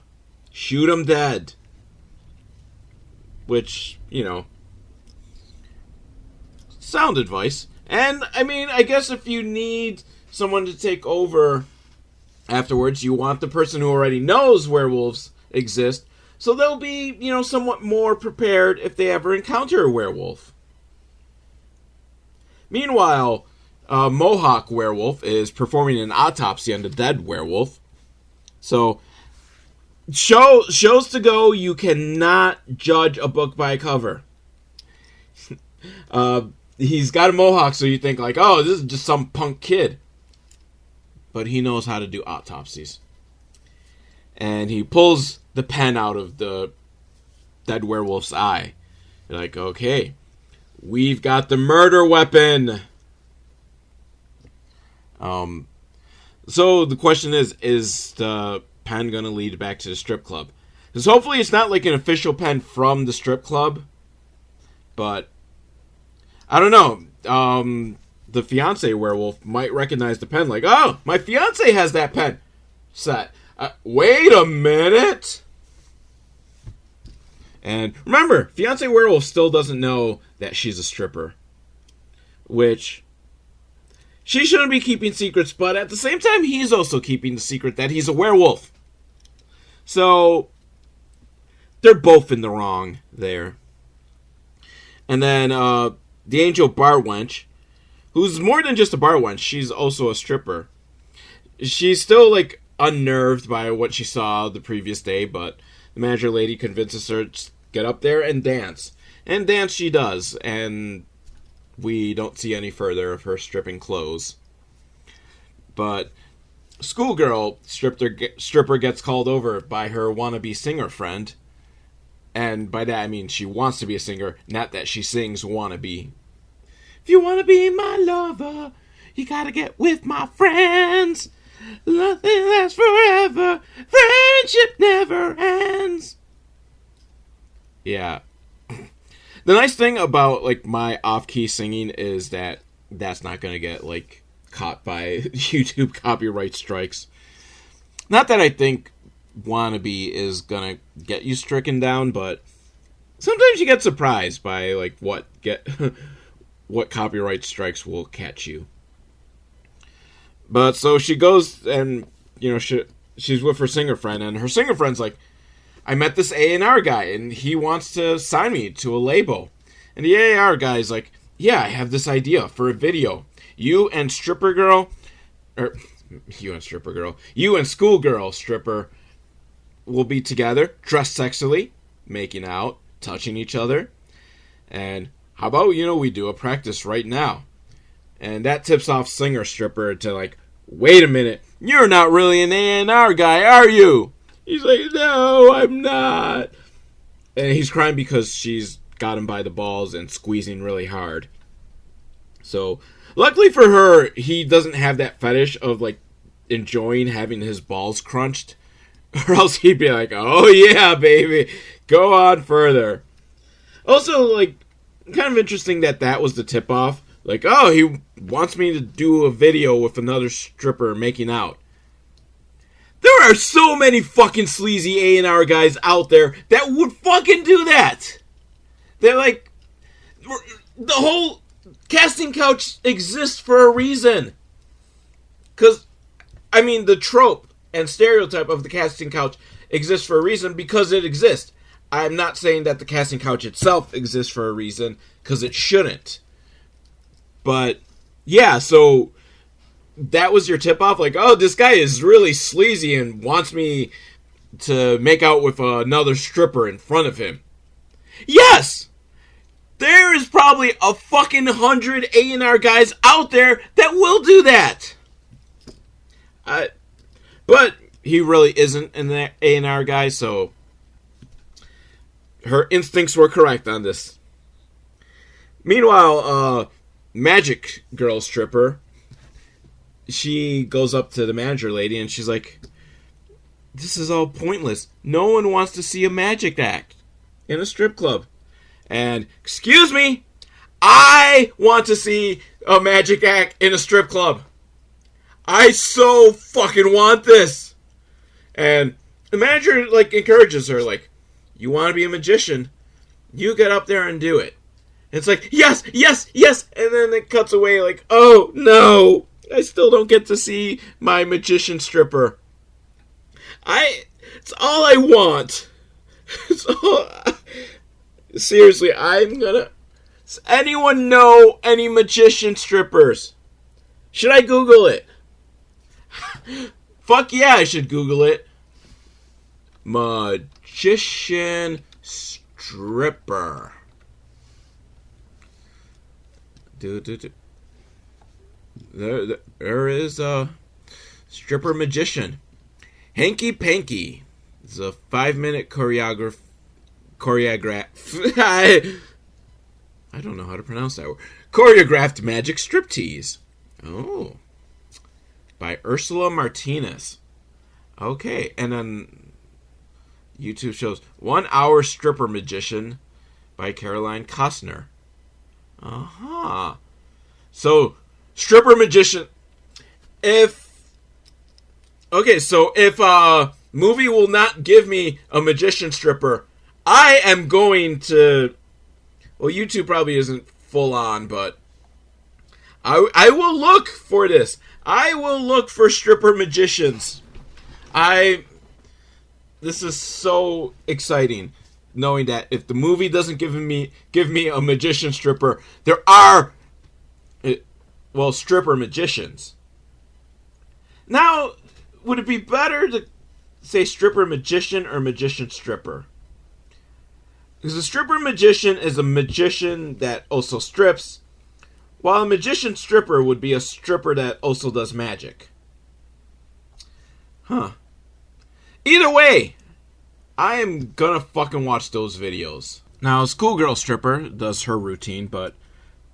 Shoot 'em dead. Which, sound advice. And, I guess if you need someone to take over afterwards. You want the person who already knows werewolves exist, so they'll be, somewhat more prepared if they ever encounter a werewolf. Meanwhile, Mohawk werewolf is performing an autopsy on the dead werewolf. So, shows to go, you cannot judge a book by a cover. He's got a mohawk, so you think like, oh, this is just some punk kid. But he knows how to do autopsies. And he pulls the pen out of the dead werewolf's eye. You're like, okay, we've got the murder weapon. So the question is the pen going to lead back to the strip club? Because hopefully it's not like an official pen from the strip club. But I don't know. The fiance werewolf might recognize the pen like, oh, my fiance has that pen set. Wait a minute. And remember, fiance werewolf still doesn't know that she's a stripper. Which, she shouldn't be keeping secrets, but at the same time, he's also keeping the secret that he's a werewolf. So, they're both in the wrong there. And then, the angel bar wench, who's more than just a bar wench, she's also a stripper. She's still, like, unnerved by what she saw the previous day, but the manager lady convinces her to get up there and dance. And dance she does, and we don't see any further of her stripping clothes. But schoolgirl stripper gets called over by her wannabe singer friend. And by that I mean she wants to be a singer, not that she sings wannabe. If you want to be my lover, you gotta get with my friends. Nothing lasts forever. Friendship never ends. Yeah. The nice thing about, like, my off-key singing is that that's not gonna get, like, caught by YouTube copyright strikes. Not that I think wannabe is gonna get you stricken down, but sometimes you get surprised by, like, what copyright strikes will catch you. But so she goes and, she's with her singer friend, and her singer friend's like, I met this A&R guy, and he wants to sign me to a label. And the A&R guy's like, yeah, I have this idea for a video. You and schoolgirl stripper will be together, dressed sexily, making out, touching each other. And how about, we do a practice right now? And that tips off singer stripper to like, wait a minute, you're not really an A&R guy, are you? He's like, no, I'm not. And he's crying because she's got him by the balls and squeezing really hard. So, luckily for her, he doesn't have that fetish of, like, enjoying having his balls crunched. Or else he'd be like, oh yeah, baby, go on further. Also, like, kind of interesting that was the tip-off. Like, oh, he wants me to do a video with another stripper making out. There are so many fucking sleazy A&R guys out there that would fucking do that. They're like, the whole casting couch exists for a reason. Because, I mean, the trope and stereotype of the casting couch exists for a reason because it exists. I'm not saying that the casting couch itself exists for a reason, because it shouldn't. But, yeah, so that was your tip-off? Like, oh, this guy is really sleazy and wants me to make out with another stripper in front of him. Yes! There is probably a fucking 100 A&R guys out there that will do that. But he really isn't an A&R guy, so her instincts were correct on this. Meanwhile, Magic Girl stripper, she goes up to the manager lady and she's like, this is all pointless. No one wants to see a magic act in a strip club. And, excuse me, I want to see a magic act in a strip club. I so fucking want this. And the manager, like, encourages her, like, you want to be a magician? You get up there and do it. And it's like, yes, yes, yes. And then it cuts away like, oh, no. I still don't get to see my magician stripper. It's all I want. It's all... Seriously, does anyone know any magician strippers? Should I Google it? Fuck yeah, I should Google it. Magician stripper. There is a stripper magician. Hanky Panky. It's a 5-minute choreograph. I don't know how to pronounce that word. Choreographed magic striptease. Oh. By Ursula Martinez. Okay, and then YouTube shows 1 Hour Stripper Magician by Caroline Costner. Uh-huh. So, stripper magician. If a movie will not give me a magician stripper, I am going to... Well, YouTube probably isn't full on, but I will look for this. I will look for stripper magicians. This is so exciting, knowing that if the movie doesn't give me a magician stripper, there are, stripper magicians. Now, would it be better to say stripper magician or magician stripper? Because a stripper magician is a magician that also strips, while a magician stripper would be a stripper that also does magic. Huh. Either way, I am gonna fucking watch those videos. Now, a schoolgirl stripper does her routine, but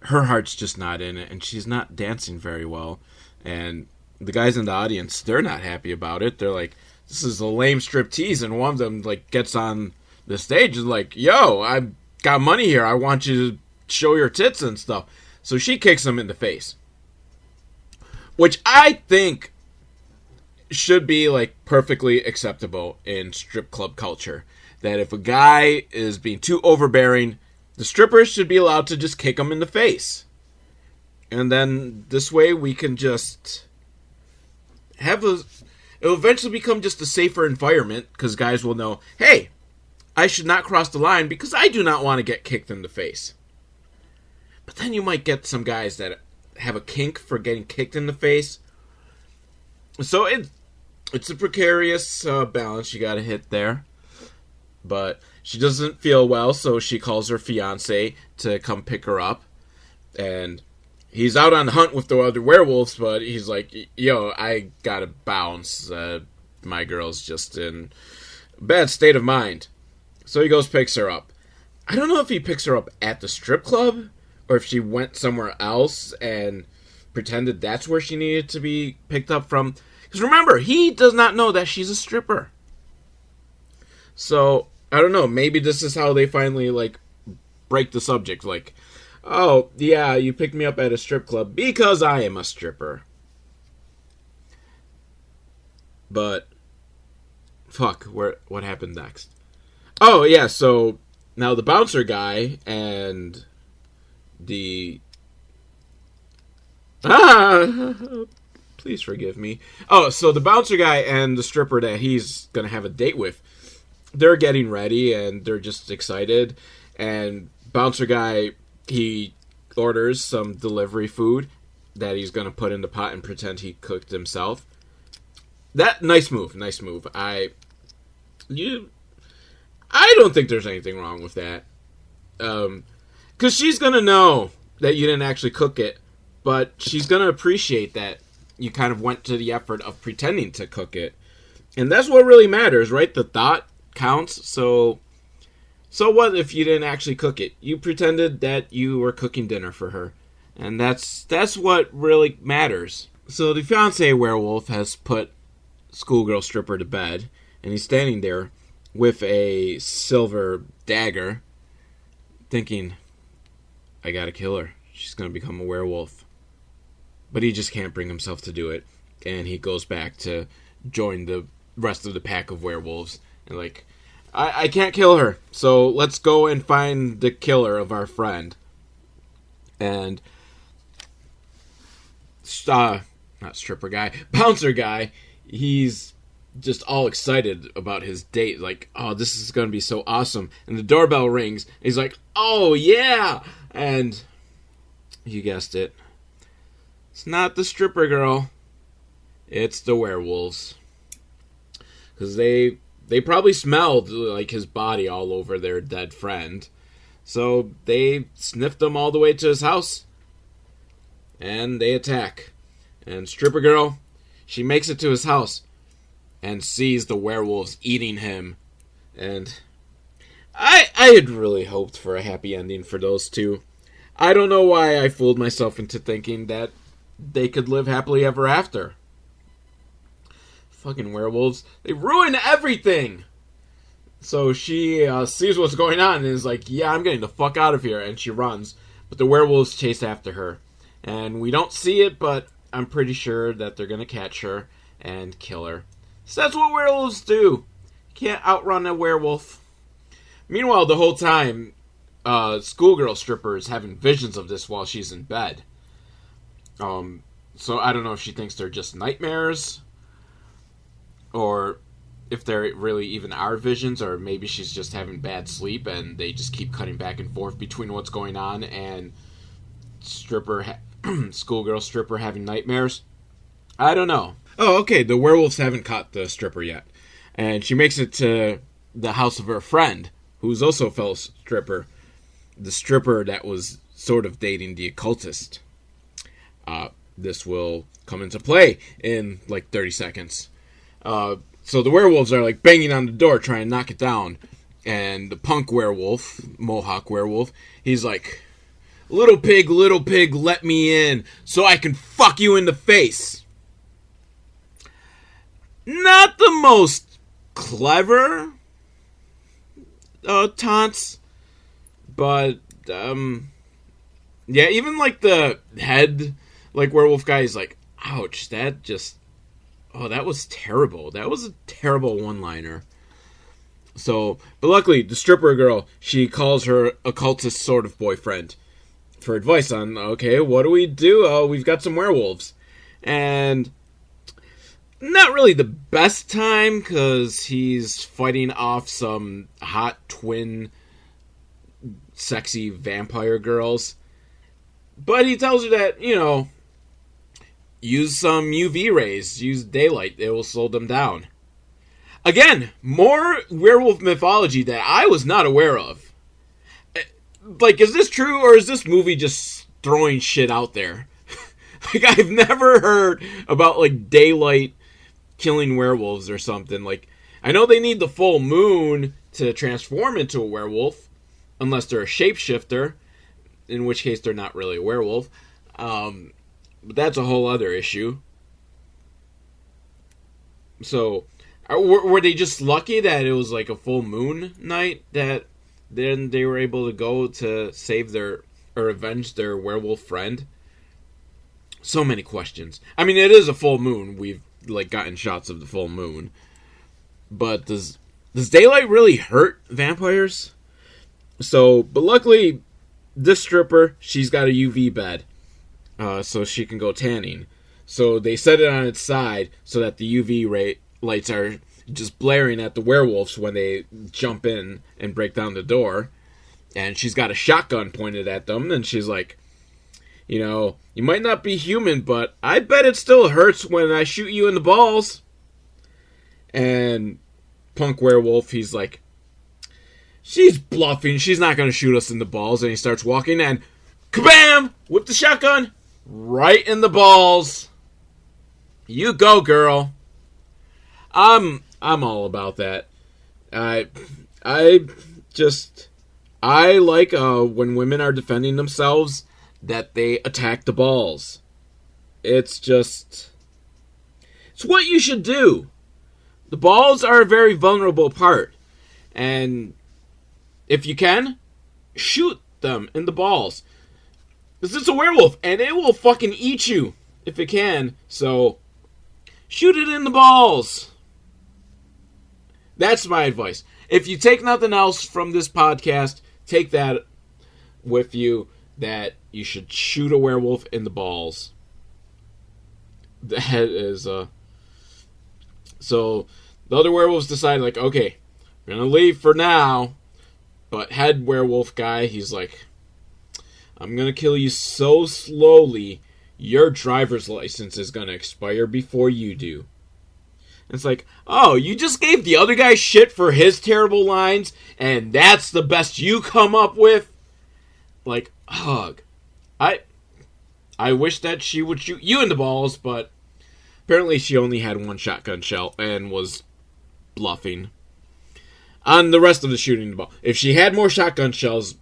her heart's just not in it, and she's not dancing very well. And the guys in the audience, they're not happy about it. They're like, this is a lame striptease, and one of them gets on the stage and yo, I got money here. I want you to show your tits and stuff. So she kicks him in the face. Which I think should be perfectly acceptable in strip club culture. That if a guy is being too overbearing, the strippers should be allowed to just kick him in the face. And then this way we can just it'll eventually become just a safer environment, because guys will know, hey, I should not cross the line because I do not want to get kicked in the face. But then you might get some guys that have a kink for getting kicked in the face. So it's a precarious balance you got to hit there. But she doesn't feel well, so she calls her fiance to come pick her up. And he's out on the hunt with the other werewolves, but he's like, yo, I gotta bounce. My girl's just in a bad state of mind. So he goes, picks her up. I don't know if he picks her up at the strip club, or if she went somewhere else and pretended that's where she needed to be picked up from. Because remember, he does not know that she's a stripper. So, I don't know, maybe this is how they finally, break the subject. Oh, yeah, you picked me up at a strip club because I am a stripper. But, fuck, what happened next? Oh, yeah, so now the bouncer guy and the... Please forgive me. Oh, so the bouncer guy and the stripper that he's going to have a date with, they're getting ready and they're just excited. And bouncer guy, he orders some delivery food that he's going to put in the pot and pretend he cooked himself. Nice move. I don't think there's anything wrong with that. Because she's going to know that you didn't actually cook it, but she's going to appreciate that you kind of went to the effort of pretending to cook it. And that's what really matters, right? The thought counts. So what if you didn't actually cook it? You pretended that you were cooking dinner for her. And that's what really matters. So the fiancé werewolf has put schoolgirl stripper to bed, and he's standing there with a silver dagger, thinking, I gotta kill her. She's gonna become a werewolf. But he just can't bring himself to do it, and he goes back to join the rest of the pack of werewolves. And I can't kill her, so let's go and find the killer of our friend. And not stripper guy, bouncer guy, he's just all excited about his date. Like, oh, this is going to be so awesome. And the doorbell rings. He's like, oh, yeah. And you guessed it. It's not the stripper girl. It's the werewolves. Because they probably smelled like his body all over their dead friend. So they sniffed him all the way to his house. And they attack. And stripper girl, she makes it to his house and sees the werewolves eating him. And I had really hoped for a happy ending for those two. I don't know why I fooled myself into thinking that they could live happily ever after. Fucking werewolves. They ruin everything! So she sees what's going on and is like, yeah, I'm getting the fuck out of here. And she runs. But the werewolves chase after her. And we don't see it, but I'm pretty sure that they're going to catch her and kill her. So that's what werewolves do. You can't outrun a werewolf. Meanwhile, the whole time, schoolgirl stripper is having visions of this while she's in bed. So I don't know if she thinks they're just nightmares, or if there really even are visions, or maybe she's just having bad sleep and they just keep cutting back and forth between what's going on and schoolgirl stripper having nightmares. I don't know. Oh, okay, the werewolves haven't caught the stripper yet. And she makes it to the house of her friend, who's also a fellow stripper. The stripper that was sort of dating the occultist. This will come into play in like 30 seconds. So the werewolves are like banging on the door trying to knock it down. And the punk werewolf, Mohawk werewolf, he's like, little pig, let me in so I can fuck you in the face. Not the most clever taunts, but yeah, even like the head like werewolf guy is like, ouch, that was terrible. That was a terrible one-liner. So, but luckily the stripper girl, she calls her occultist sort of boyfriend for advice on, okay, what do we do? Oh, we've got some werewolves. And not really the best time, because he's fighting off some hot twin sexy vampire girls. But he tells her that, use some UV rays, use daylight, it will slow them down. Again, more werewolf mythology that I was not aware of. Like, is this true, or is this movie just throwing shit out there? Like, I've never heard about, like, daylight killing werewolves or something. Like, I know they need the full moon to transform into a werewolf, unless they're a shapeshifter, in which case they're not really a werewolf. But that's a whole other issue. So, were they just lucky that it was like a full moon night that then they were able to go to save or avenge their werewolf friend? So many questions. I mean, it is a full moon. We've like gotten shots of the full moon. But does daylight really hurt vampires? So, but luckily, this stripper, she's got a UV bed. So she can go tanning. So they set it on its side so that the UV lights are just blaring at the werewolves when they jump in and break down the door. And she's got a shotgun pointed at them, and she's like, you might not be human, but I bet it still hurts when I shoot you in the balls. And punk werewolf, he's like, she's bluffing, she's not going to shoot us in the balls. And he starts walking, and kabam! Whip the shotgun right in the balls. You go, girl. I'm all about that. I like when women are defending themselves that they attack the balls. It's what you should do. The balls are a very vulnerable part. And if you can, shoot them in the balls. Because it's a werewolf, and it will fucking eat you if it can. So, shoot it in the balls. That's my advice. If you take nothing else from this podcast, take that with you, that you should shoot a werewolf in the balls. the head is so the other werewolves decide, like, okay, we're gonna leave for now. But head werewolf guy, he's like, I'm gonna kill you so slowly, your driver's license is gonna expire before you do. And it's like, oh, you just gave the other guy shit for his terrible lines, and that's the best you come up with? Like, ugh. I wish that she would shoot you in the balls, but apparently she only had one shotgun shell and was bluffing on the rest of the shooting the ball. If she had more shotgun shells,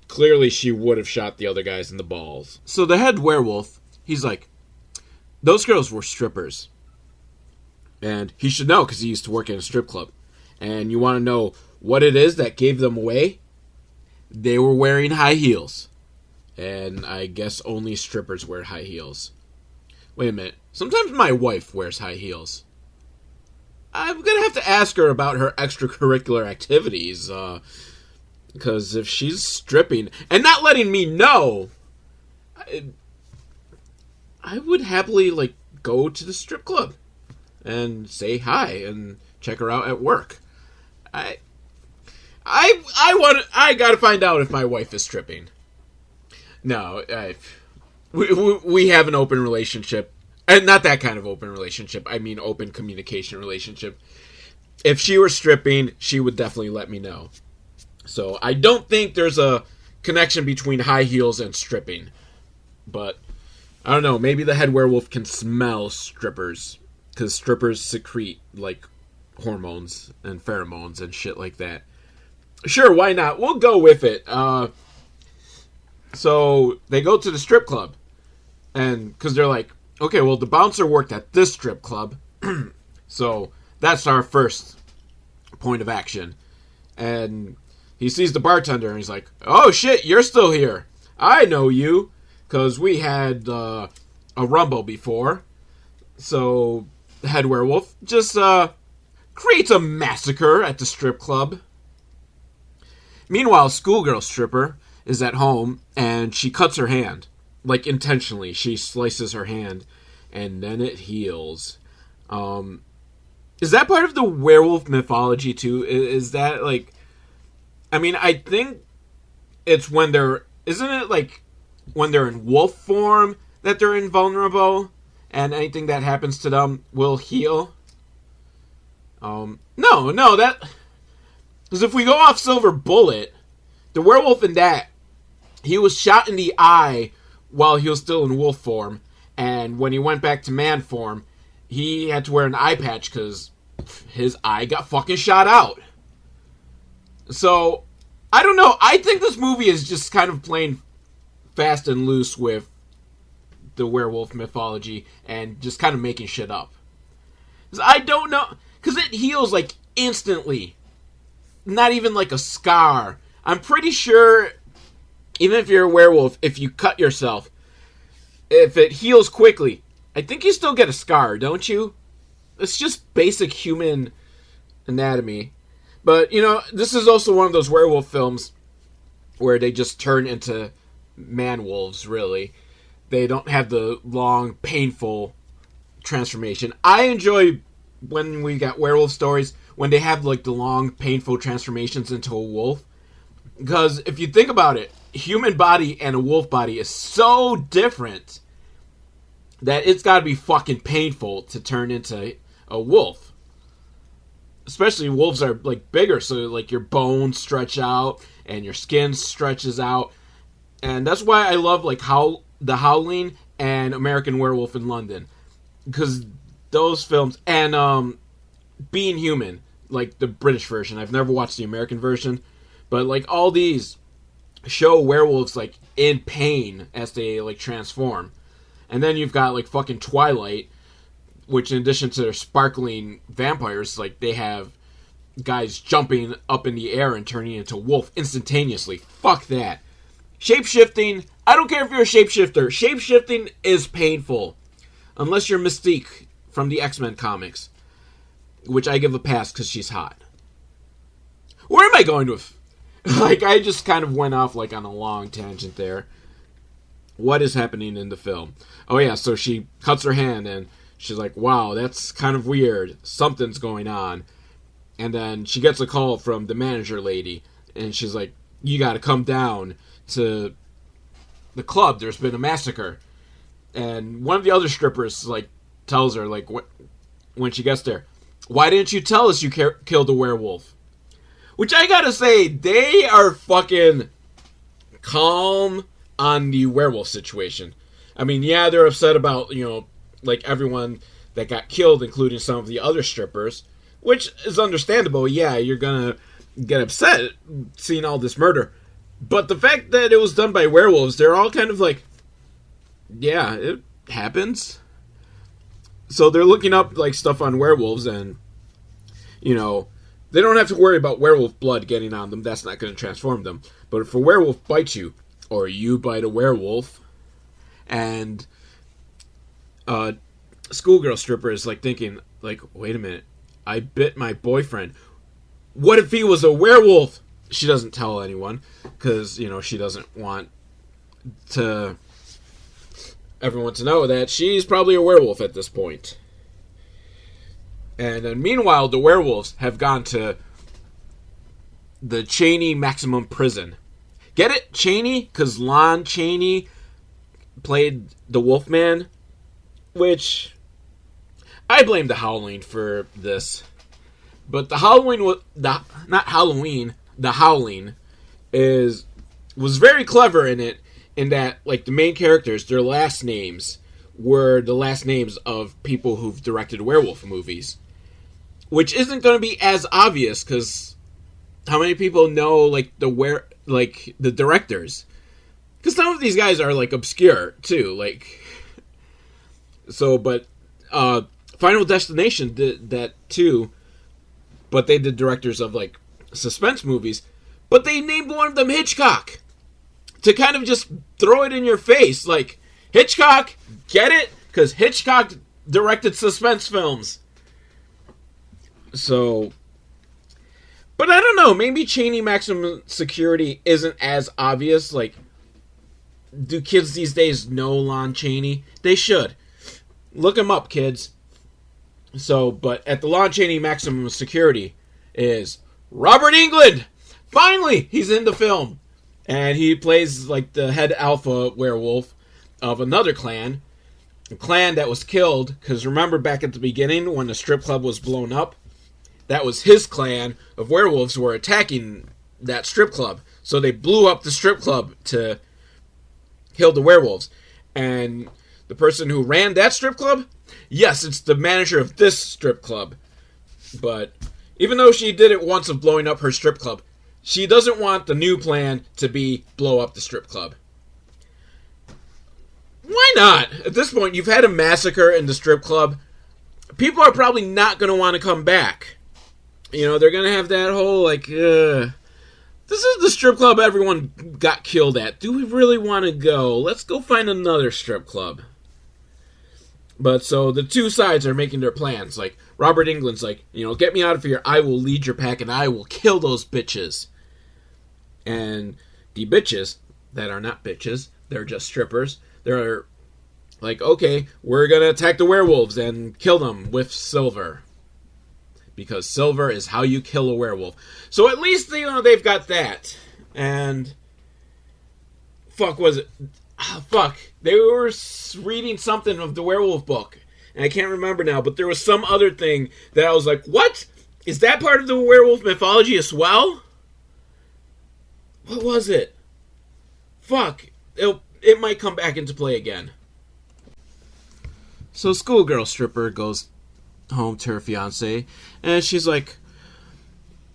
clearly she would have shot the other guys in the balls. So the head werewolf, he's like, those girls were strippers. And he should know because he used to work in a strip club. And you want to know what it is that gave them away? They were wearing high heels. And I guess only strippers wear high heels. Wait a minute. Sometimes my wife wears high heels. I'm going to have to ask her about her extracurricular activities. Because if she's stripping and not letting me know, I would happily, like, go to the strip club and say hi and check her out at work. I gotta find out if my wife is stripping. No, we have an open relationship. And not that kind of open relationship. I mean open communication relationship. If she were stripping, she would definitely let me know. So I don't think there's a connection between high heels and stripping. But I don't know. Maybe the head werewolf can smell strippers. Because strippers secrete, like, hormones and pheromones and shit like that. Sure, why not? We'll go with it. So they go to the strip club. And because they're like, okay, well, the bouncer worked at this strip club. So that's our first point of action. And he sees the bartender and he's like, oh shit, you're still here. I know you. Because we had a rumble before. So the head werewolf just creates a massacre at the strip club. Meanwhile, schoolgirl stripper is at home and she cuts her hand. Like, intentionally. She slices her hand and then it heals. Is that part of the werewolf mythology too? Is that, like... I mean, I think it's when they're... Isn't it, like, when they're in wolf form that they're invulnerable? And anything that happens to them will heal? No, that... Because if we go off Silver Bullet, the werewolf in that, he was shot in the eye while he was still in wolf form. And when he went back to man form, he had to wear an eye patch because his eye got fucking shot out. So, I don't know. I think this movie is just kind of playing fast and loose with the werewolf mythology and just kind of making shit up. 'Cause I don't know. Because it heals, like, instantly. Not even like a scar. I'm pretty sure, even if you're a werewolf, if you cut yourself, if it heals quickly, I think you still get a scar, don't you? It's just basic human anatomy. But, you know, this is also one of those werewolf films where they just turn into man-wolves, really. They don't have the long, painful transformation. I enjoy when we got werewolf stories when they have, like, the long, painful transformations into a wolf. Because if you think about it, human body and a wolf body is so different that it's got to be fucking painful to turn into a wolf. Especially wolves are, like, bigger, so, like, your bones stretch out and your skin stretches out. And that's why I love, like, The Howling and American Werewolf in London. Because those films, and Being Human, like the British version. I've never watched the American version. But, like, all these show werewolves, like, in pain as they, like, transform. And then you've got, like, fucking Twilight, which in addition to their sparkling vampires, like, they have guys jumping up in the air and turning into wolf instantaneously. Fuck that. Shapeshifting, I don't care if you're a shapeshifter. Shapeshifting is painful. Unless you're Mystique from the X-Men comics. Which I give a pass because she's hot. Where am I going with? Like, I just kind of went off, like, on a long tangent there. what is happening in the film. Oh yeah, so she cuts her hand and she's like, wow, that's kind of weird. Something's going on. And then she gets a call from the manager lady, and she's like, you gotta come down to the club. There's been a massacre. And one of the other strippers, like, tells her, like, when she gets there, why didn't you tell us you killed a werewolf? Which I gotta say, they are fucking calm on the werewolf situation. I mean, yeah, they're upset about, like, everyone that got killed, including some of the other strippers, which is understandable. Yeah, you're gonna get upset seeing all this murder. But the fact that it was done by werewolves, they're all kind of like, yeah, it happens. So they're looking up, like, stuff on werewolves, and, they don't have to worry about werewolf blood getting on them. That's not going to transform them. But if a werewolf bites you, or you bite a werewolf, and a schoolgirl stripper is, like, thinking, like, wait a minute, I bit my boyfriend. What if he was a werewolf? She doesn't tell anyone, because, she doesn't want everyone to know that she's probably a werewolf at this point. And then meanwhile, the werewolves have gone to the Chaney Maximum Prison. Get it? Chaney? Because Lon Chaney played the Wolfman, which I blame The Howling for this. But The Howling was very clever in that, like, the main characters, their last names were the last names of people who've directed werewolf movies. Which isn't going to be as obvious, because how many people know, like, the directors? Because some of these guys are, like, obscure, too. Like, so, but Final Destination did that, too. But they did directors of, like, suspense movies. But they named one of them Hitchcock. To kind of just throw it in your face. Like, Hitchcock, get it? Because Hitchcock directed suspense films. So, but I don't know. Maybe Chaney Maximum Security isn't as obvious. Like, do kids these days know Lon Chaney? They should. Look him up, kids. So, but at the Lon Chaney Maximum Security is Robert Englund. Finally, he's in the film. And he plays, like, the head alpha werewolf of another clan. A clan that was killed. Because remember back at the beginning when the strip club was blown up? That was his clan of werewolves who were attacking that strip club. So they blew up the strip club to kill the werewolves. And the person who ran that strip club? Yes, it's the manager of this strip club. But even though she did it once of blowing up her strip club, she doesn't want the new plan to be blow up the strip club. Why not? At this point, you've had a massacre in the strip club. People are probably not going to want to come back. They're going to have that whole, like, this is the strip club everyone got killed at. Do we really want to go? Let's go find another strip club. But so the two sides are making their plans. Like, Robert Englund's like, get me out of here. I will lead your pack and I will kill those bitches. And the bitches that are not bitches, they're just strippers. They're like, okay, we're going to attack the werewolves and kill them with silver. Because silver is how you kill a werewolf. So at least, they've got that. And fuck, was it? Fuck. They were reading something of the werewolf book. And I can't remember now, but there was some other thing that I was like, what? Is that part of the werewolf mythology as well? What was it? Fuck. It might come back into play again. So schoolgirl stripper goes home to her fiance, and she's like,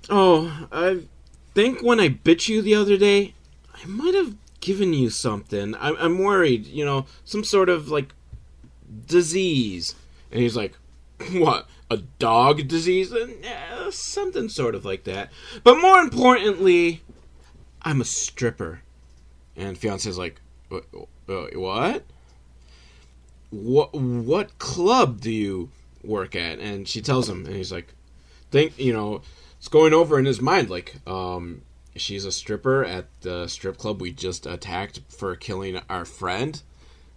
oh, I think when I bit you the other day, I might have given you something. I'm worried, some sort of, like, disease. And he's like, what, a dog disease? Something sort of like that. But more importantly, I'm a stripper. And fiance's like, what? What club do you work at? And she tells him, and he's like, it's going over in his mind, like, she's a stripper at the strip club we just attacked for killing our friend.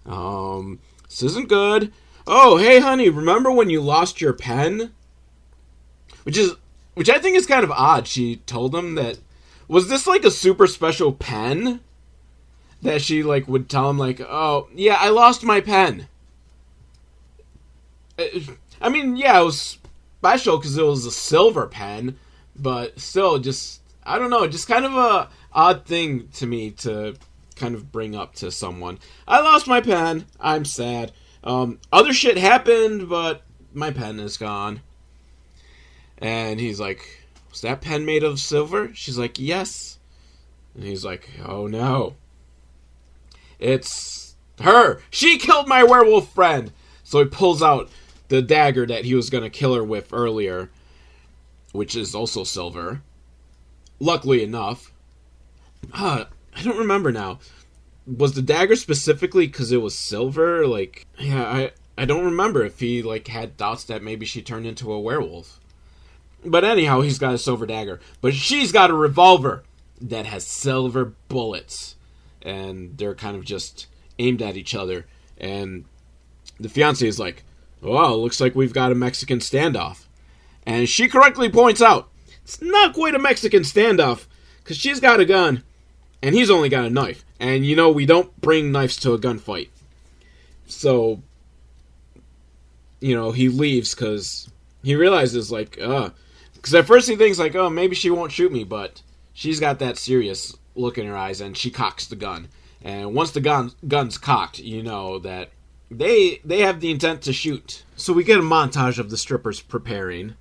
This isn't good. Oh, hey, honey, remember when you lost your pen? Which I think is kind of odd. She told him that... Was this like a super special pen? That she like would tell him like, oh, yeah, I lost my pen. I mean, yeah, it was special because it was a silver pen. But still, just... I don't know, just kind of a odd thing to me to kind of bring up to someone. I lost my pen. I'm sad. Other shit happened, but my pen is gone. And he's like, was that pen made of silver? She's like, yes. And he's like, oh no. It's her. She killed my werewolf friend. So he pulls out the dagger that he was going to kill her with earlier, which is also silver. Luckily enough. I don't remember now. Was the dagger specifically because it was silver? Like, yeah, I don't remember if he, like, had doubts that maybe she turned into a werewolf. But anyhow, he's got a silver dagger. But she's got a revolver that has silver bullets. And they're kind of just aimed at each other. And the fiancé is like, oh, looks like we've got a Mexican standoff. And she correctly points out, it's not quite a Mexican standoff, because she's got a gun, and he's only got a knife. And, you know, we don't bring knives to a gunfight. So, you know, he leaves, because he realizes, like, because at first he thinks, like, oh, maybe she won't shoot me, but she's got that serious look in her eyes, and she cocks the gun. And once the gun's cocked, you know that they have the intent to shoot. So we get a montage of the strippers preparing,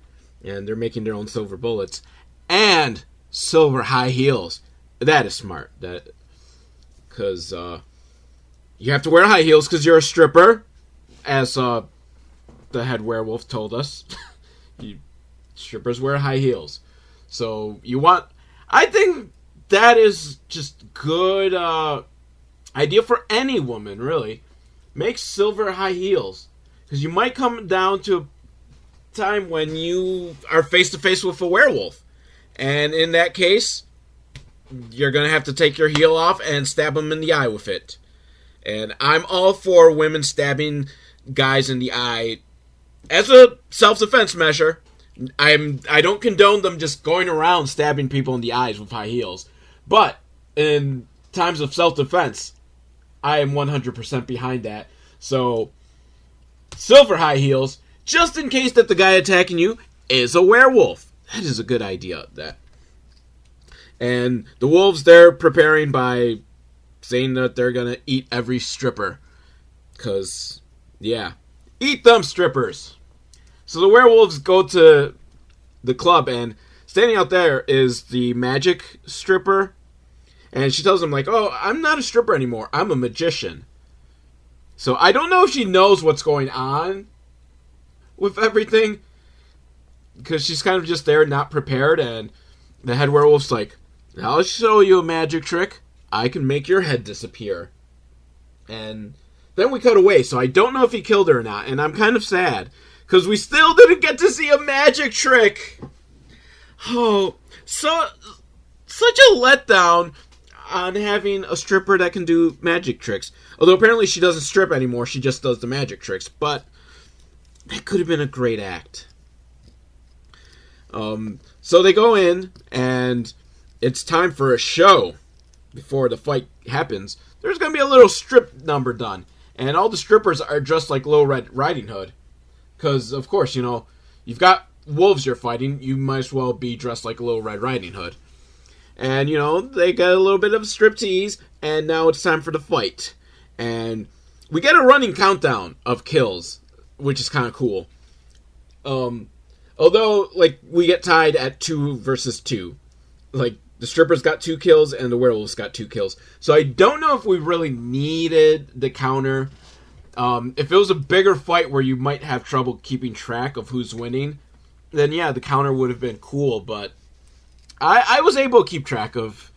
and they're making their own silver bullets and silver high heels. That is smart. Because you have to wear high heels because you're a stripper, as the head werewolf told us. Strippers wear high heels. So you want... I think that is just good idea for any woman, really. Make silver high heels. Because you might come down to a time when you are face to face with a werewolf. And in that case, you're going to have to take your heel off and stab them in the eye with it. And I'm all for women stabbing guys in the eye as a self-defense measure. I don't condone them just going around stabbing people in the eyes with high heels. But in times of self-defense, I am 100% behind that. So, silver high heels, just in case that the guy attacking you is a werewolf. That is a good idea. And the wolves, they're preparing by saying that they're going to eat every stripper. Because, yeah, eat them strippers. So the werewolves go to the club, and standing out there is the magic stripper. And she tells him, like, oh, I'm not a stripper anymore. I'm a magician. So I don't know if she knows what's going on with everything. Because she's kind of just there, not prepared. And the head werewolf's like, I'll show you a magic trick. I can make your head disappear. And then we cut away. So I don't know if he killed her or not. And I'm kind of sad. Because we still didn't get to see a magic trick. Oh, so such a letdown on having a stripper that can do magic tricks. Although apparently she doesn't strip anymore, she just does the magic tricks. But that could have been a great act. So they go in, and it's time for a show. Before the fight happens, there's going to be a little strip number done. And all the strippers are dressed like Little Red Riding Hood. Because, of course, you know, you've got wolves you're fighting, you might as well be dressed like a Little Red Riding Hood. And, you know, they got a little bit of a striptease, and now it's time for the fight. And we get a running countdown of kills, which is kind of cool. Although, like, we get tied at 2 versus 2. Like, the strippers got 2 kills, and the werewolves got 2 kills. So I don't know if we really needed the counter. If it was a bigger fight where you might have trouble keeping track of who's winning, then yeah, the counter would have been cool, but I was able to keep track of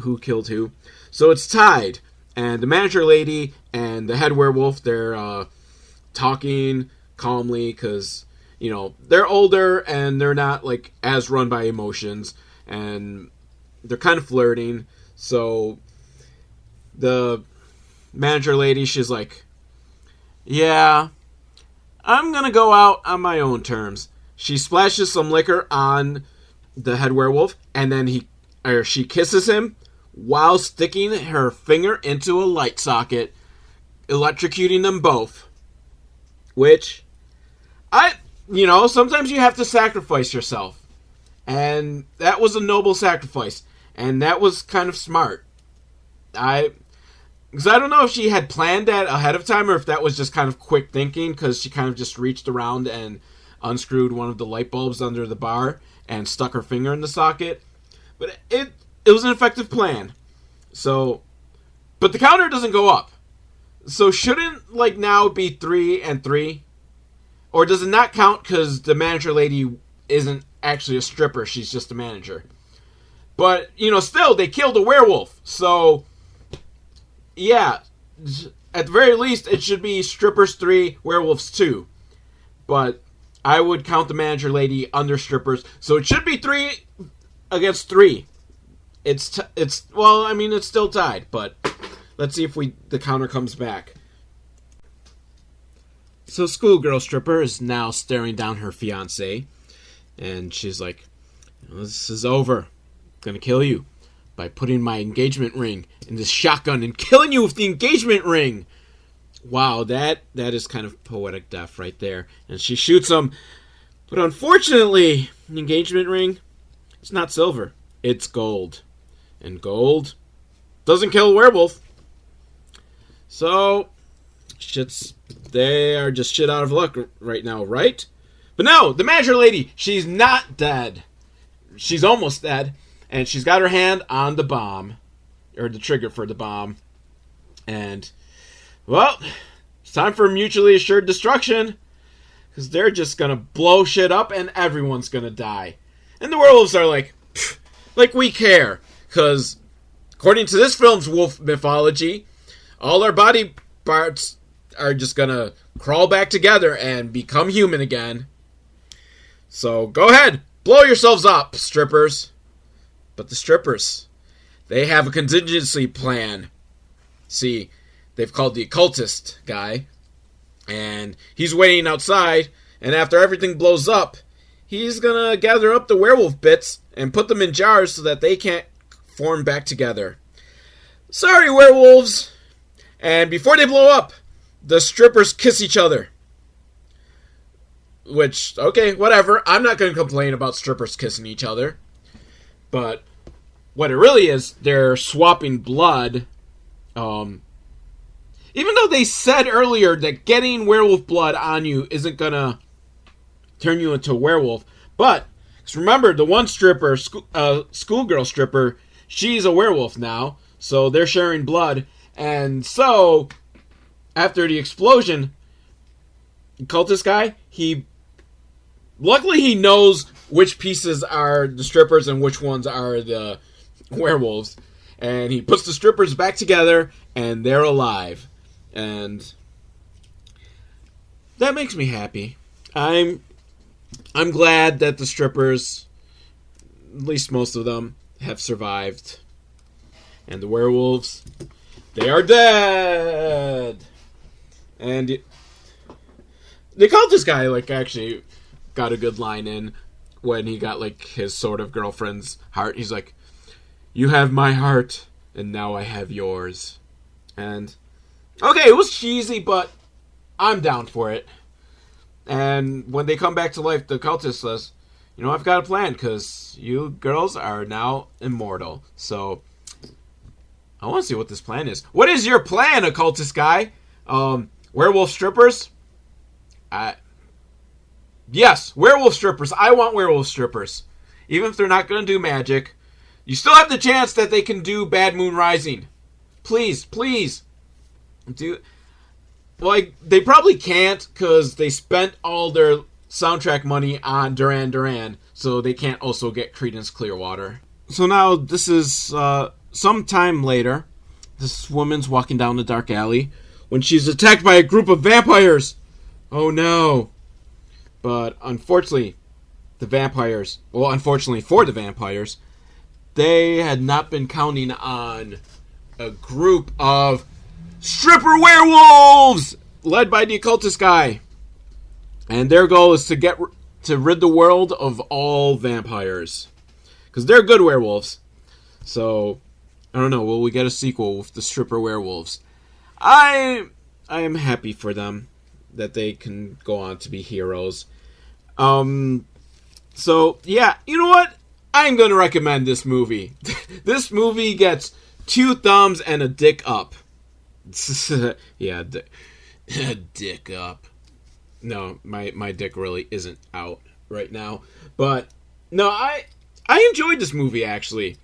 who killed who. So it's tied, and the manager lady and the head werewolf, they're talking calmly because, you know, they're older and they're not, like, as run by emotions, and they're kind of flirting. So the manager lady, she's like, yeah, I'm going to go out on my own terms. She splashes some liquor on the head werewolf, and then she kisses him while sticking her finger into a light socket, electrocuting them both. Which, sometimes you have to sacrifice yourself. And that was a noble sacrifice. And that was kind of smart. Because I don't know if she had planned that ahead of time or if that was just kind of quick thinking, because she kind of just reached around and unscrewed one of the light bulbs under the bar and stuck her finger in the socket. But it was an effective plan. So, but the counter doesn't go up. So shouldn't, now be 3 and 3? Or does it not count because the manager lady isn't actually a stripper, she's just a manager? But, still, they killed a werewolf. So, yeah, at the very least, it should be strippers 3, werewolves 2. But I would count the manager lady under strippers. So it should be 3 against 3. It's still tied, but let's see if the counter comes back. So schoolgirl stripper is now staring down her fiancé, and she's like, this is over. I'm gonna kill you by putting my engagement ring in this shotgun and killing you with the engagement ring. Wow, that is kind of poetic death right there. And she shoots him, but unfortunately, the engagement ring, it's not silver, it's gold. And gold doesn't kill a werewolf. So, they are just shit out of luck right now, right? But no, the manager lady, she's not dead. She's almost dead. And she's got her hand on the bomb. Or the trigger for the bomb. And, well, it's time for mutually assured destruction. Because they're just going to blow shit up and everyone's going to die. And the werewolves are like we care. Because, according to this film's wolf mythology, all our body parts are just gonna crawl back together and become human again. So, go ahead. Blow yourselves up, strippers. But the strippers, they have a contingency plan. See, they've called the occultist guy. And he's waiting outside. And after everything blows up, he's gonna gather up the werewolf bits and put them in jars so that they can't form back together. Sorry, werewolves. And before they blow up, the strippers kiss each other. Which, okay, whatever. I'm not going to complain about strippers kissing each other. But what it really is, they're swapping blood. Even though they said earlier that getting werewolf blood on you isn't going to turn you into a werewolf. But, remember, the one stripper, schoolgirl stripper, she's a werewolf now, so they're sharing blood. And so, after the explosion, the cultist guy, luckily he knows which pieces are the strippers and which ones are the werewolves. And he puts the strippers back together, and they're alive. And that makes me happy. I'm glad that the strippers, at least most of them, have survived. And the werewolves, they are dead. And they called this guy, actually got a good line in when he got, his sort of girlfriend's heart. He's like, you have my heart, and now I have yours. And, okay, it was cheesy, but I'm down for it. And when they come back to life, the cultist says, I've got a plan, because you girls are now immortal. So, I want to see what this plan is. What is your plan, occultist guy? Werewolf strippers? Yes, werewolf strippers. I want werewolf strippers. Even if they're not going to do magic, you still have the chance that they can do Bad Moon Rising. Please. They probably can't because they spent all their soundtrack money on Duran Duran, so they can't also get Creedence Clearwater. So now this is some time later. This woman's walking down the dark alley when she's attacked by a group of vampires. Oh no. But unfortunately for the vampires, they had not been counting on a group of stripper werewolves led by the occultist guy. And their goal is to rid the world of all vampires. Because they're good werewolves. So, I don't know, will we get a sequel with the stripper werewolves? I am happy for them that they can go on to be heroes. So, yeah, you know what? I'm going to recommend this movie. This movie gets 2 thumbs and a dick up. Yeah, dick up. No, my dick really isn't out right now. But, no, I enjoyed this movie, actually.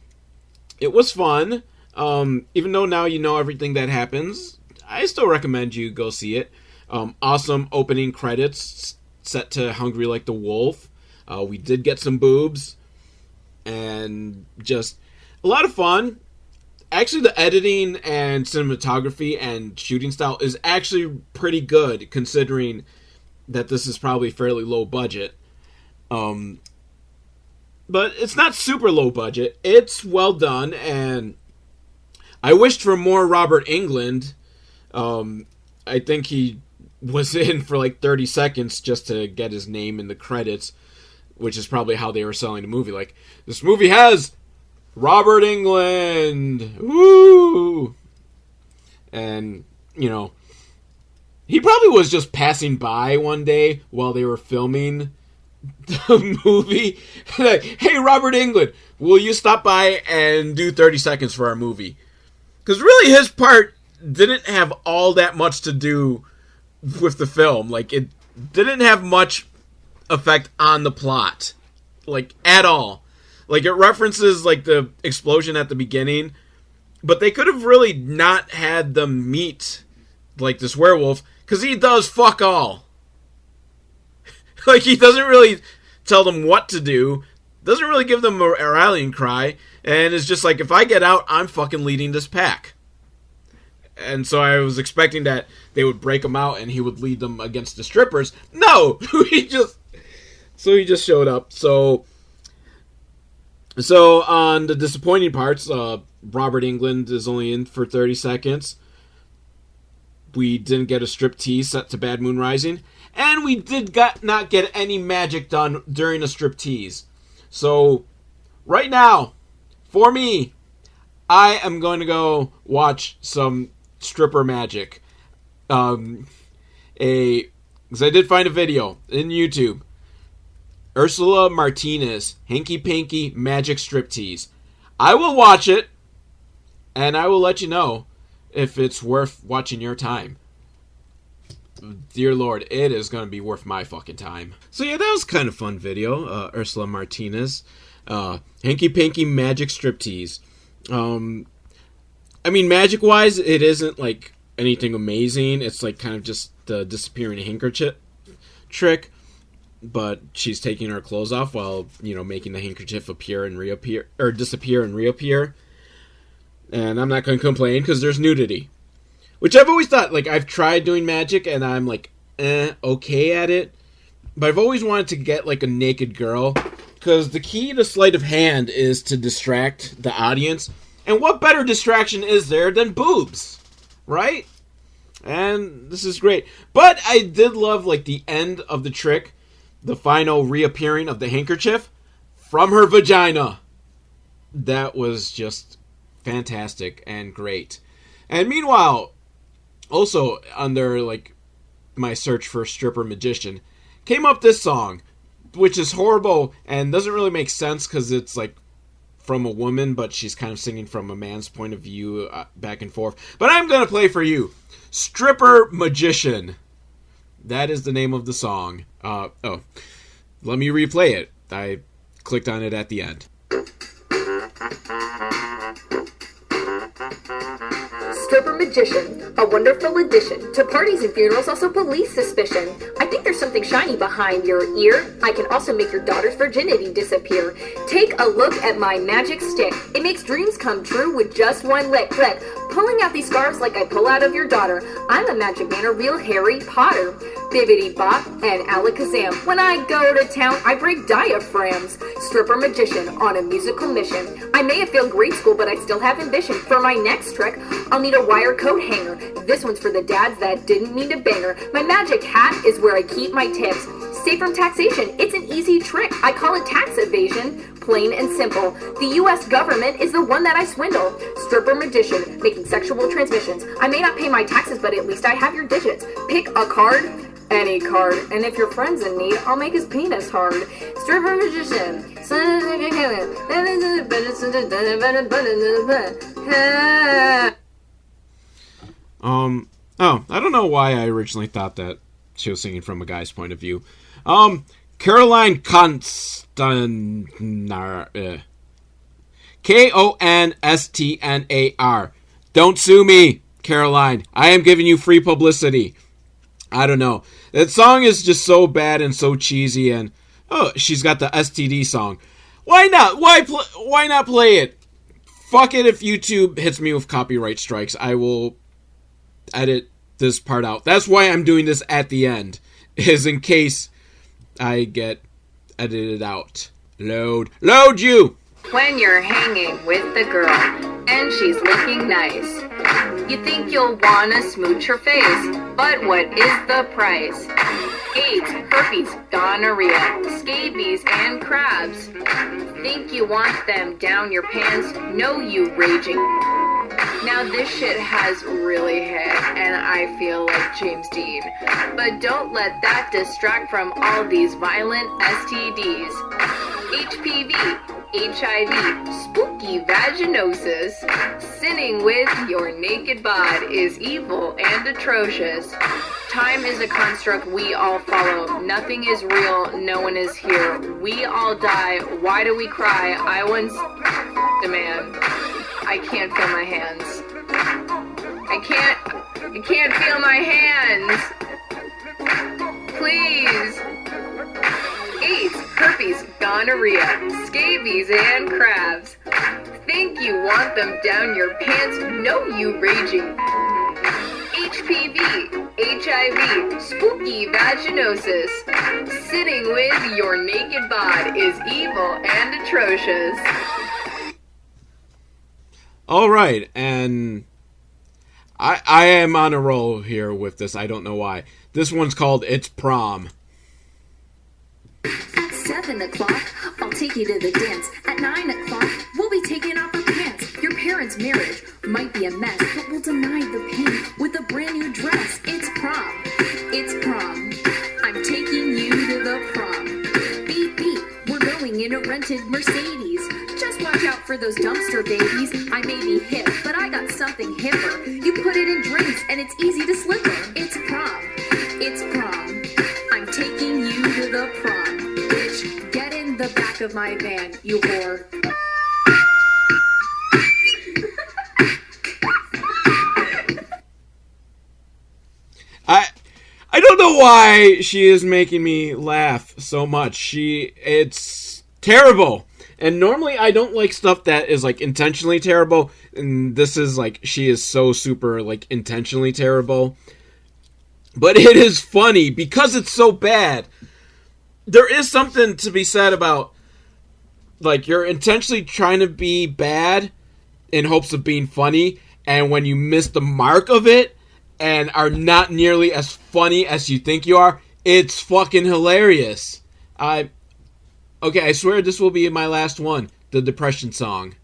It was fun. Even though now you know everything that happens, I still recommend you go see it. Awesome opening credits set to Hungry Like the Wolf. We did get some boobs. And just a lot of fun. Actually, the editing and cinematography and shooting style is actually pretty good, considering that this is probably fairly low budget. But it's not super low budget. It's well done, and I wished for more Robert Englund. I think he was in for like 30 seconds just to get his name in the credits, which is probably how they were selling the movie. Like, this movie has Robert Englund! Woo! And, you know, he probably was just passing by one day while they were filming the movie. Like, hey, Robert Englund, will you stop by and do 30 seconds for our movie? Because really his part didn't have all that much to do with the film. Like, it didn't have much effect on the plot. Like, at all. Like, it references, like, the explosion at the beginning, but they could have really not had them meet, like, this werewolf, because he does fuck all. Like, he doesn't really tell them what to do, doesn't really give them a rallying cry, and is just like, if I get out, I'm fucking leading this pack. And so I was expecting that they would break him out and he would lead them against the strippers. No! he just showed up. So on the disappointing parts, Robert Englund is only in for 30 seconds. We didn't get a striptease set to Bad Moon Rising. And we did not get any magic done during a striptease. So, right now, for me, I am going to go watch some stripper magic. Because I did find a video in YouTube. Ursula Martinez, Hanky Panky Magic Striptease. I will watch it, and I will let you know if it's worth watching your time. Dear Lord, it is going to be worth my fucking time. So yeah, that was kind of fun video. Ursula Martinez, Hanky Panky Magic Striptease. I mean, magic-wise, it isn't like anything amazing. It's like kind of just the disappearing handkerchief trick. But she's taking her clothes off while, you know, making the handkerchief appear and reappear, or disappear and reappear. And I'm not going to complain because there's nudity. Which I've always thought, like, I've tried doing magic and I'm like, okay at it. But I've always wanted to get, like, a naked girl. Because the key to sleight of hand is to distract the audience. And what better distraction is there than boobs? Right? And this is great. But I did love, like, the end of the trick. The final reappearing of the handkerchief from her vagina. That was just fantastic and great. And meanwhile, also under like my search for stripper magician, came up this song, which is horrible and doesn't really make sense because it's like from a woman, but she's kind of singing from a man's point of view, back and forth. But I'm going to play for you, Stripper Magician. That is the name of the song. Let me replay it. I clicked on it at the end. Stripper magician, a wonderful addition to parties and funerals, also police suspicion. I think there's something shiny behind your ear. I can also make your daughter's virginity disappear. Take a look at my magic stick. It makes dreams come true with just one lick. Click. Pulling out these scarves like I pull out of your daughter. I'm a magic man, a real Harry Potter. Bibbidi bop and alakazam. When I go to town, I break diaphragms. Stripper magician on a musical mission. I may have failed grade school, but I still have ambition. For my next trick, I'll need a wire coat hanger. This one's for the dads that didn't mean to bang her. My magic hat is where I keep my tips. Safe from taxation, it's an easy trick. I call it tax evasion, plain and simple. The U.S. government is the one that I swindle. Stripper magician, making sexual transmissions. I may not pay my taxes, but at least I have your digits. Pick a card, any card, and if your friend's in need, I'll make his penis hard. Stripper magician. I don't know why I originally thought that she was singing from a guy's point of view. Caroline Constantnar. Konstnar. Don't sue me, Caroline. I am giving you free publicity. I don't know. That song is just so bad and so cheesy, and she's got the STD song. Why not? Why not play it? Fuck it if YouTube hits me with copyright strikes. I will edit this part out. That's why I'm doing this at the end, is in case I get edited out. Load you! When you're hanging with the girl and she's looking nice, you think you'll wanna smooch her face, but what is the price? AIDS, herpes, gonorrhea, scabies, and crabs. Think you want them down your pants? No, you raging. Now this shit has really hit, and I feel like James Dean. But don't let that distract from all these violent STDs. HPV, HIV, spooky vaginosis. Sinning with your naked bod is evil and atrocious. Time is a construct we all follow. Nothing is real, no one is here. We all die, why do we cry? I once demand. I can't feel my hands. I can't feel my hands. Please. AIDS, herpes, gonorrhea, scabies, and crabs. Think you want them down your pants? No, you raging. HPV, HIV, spooky vaginosis. Sitting with your naked bod is evil and atrocious. Alright, and I am on a roll here with this. I don't know why. This one's called It's Prom. At 7 o'clock, I'll take you to the dance. At 9 o'clock, we'll be taking off our pants. Your parents' marriage might be a mess, but we'll deny the pain with a brand new dress. It's prom. It's prom. I'm taking you to the prom. Beep, beep. We're going in a rented Mercedes. Just watch out for those dumpster babies. I may be hip, but I got something hipper. You put it in drinks, and it's easy to slip her. It's prom. It's prom. I'm taking you to the prom. Bitch, get in the back of my van, you whore. I don't know why she is making me laugh so much. It's terrible. And normally I don't like stuff that is like intentionally terrible. And this is like, she is so super like intentionally terrible. But it is funny because it's so bad. There is something to be said about like you're intentionally trying to be bad in hopes of being funny. And when you miss the mark of it and are not nearly as funny as you think you are, it's fucking hilarious. Okay, I swear this will be my last one. The depression song.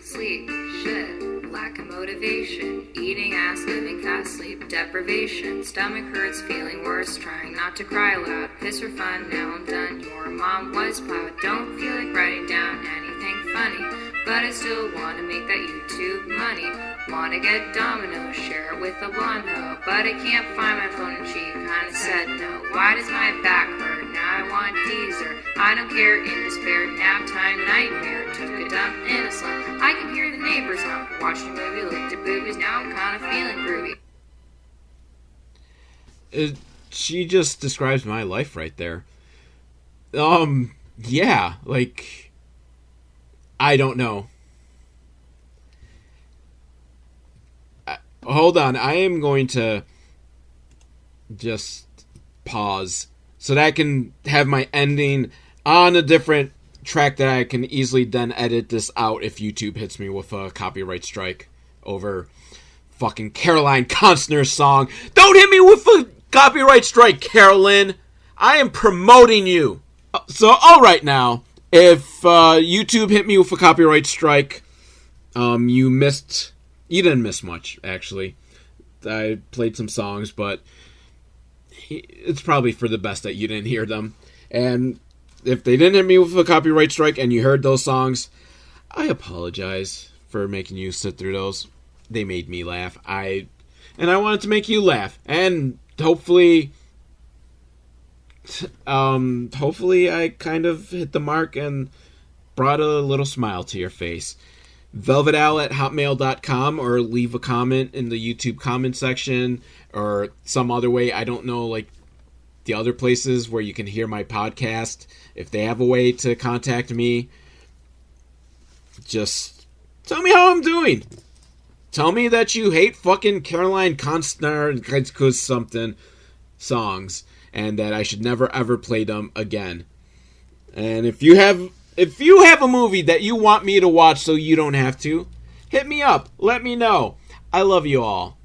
Sleep, shit, lack of motivation, eating ass, living fast, sleep deprivation, stomach hurts, feeling worse, trying not to cry loud, piss for fun, now I'm done, your mom was plowed, don't feel like writing down anything funny, but I still want to make that YouTube money, want to get Domino's, share it with a blonde hoe, but I can't find my phone and she kinda said no, why does my back hurt, now I want Deezer, I don't care, in despair, nap time, nightmare, took a dump in a slum, I can hear the neighbors hum, watched a movie, looked at boobies, now I'm kinda feeling groovy. She just describes my life right there. Yeah, like, I don't know. Hold on, I am going to just pause so that I can have my ending on a different track that I can easily then edit this out if YouTube hits me with a copyright strike over fucking Caroline Constner's song. Don't hit me with a copyright strike, Carolyn. I am promoting you. So, alright now, if YouTube hit me with a copyright strike, you didn't miss much, actually. I played some songs, but it's probably for the best that you didn't hear them. And if they didn't hit me with a copyright strike and you heard those songs, I apologize for making you sit through those. They made me laugh. I wanted to make you laugh. And hopefully I kind of hit the mark and brought a little smile to your face. velvetowl@hotmail.com, or leave a comment in the YouTube comment section, or some other way. I don't know, like, the other places where you can hear my podcast. If they have a way to contact me, just tell me how I'm doing. Tell me that you hate fucking Caroline Constner cause something songs, and that I should never ever play them again. And if you have a movie that you want me to watch so you don't have to, hit me up. Let me know. I love you all.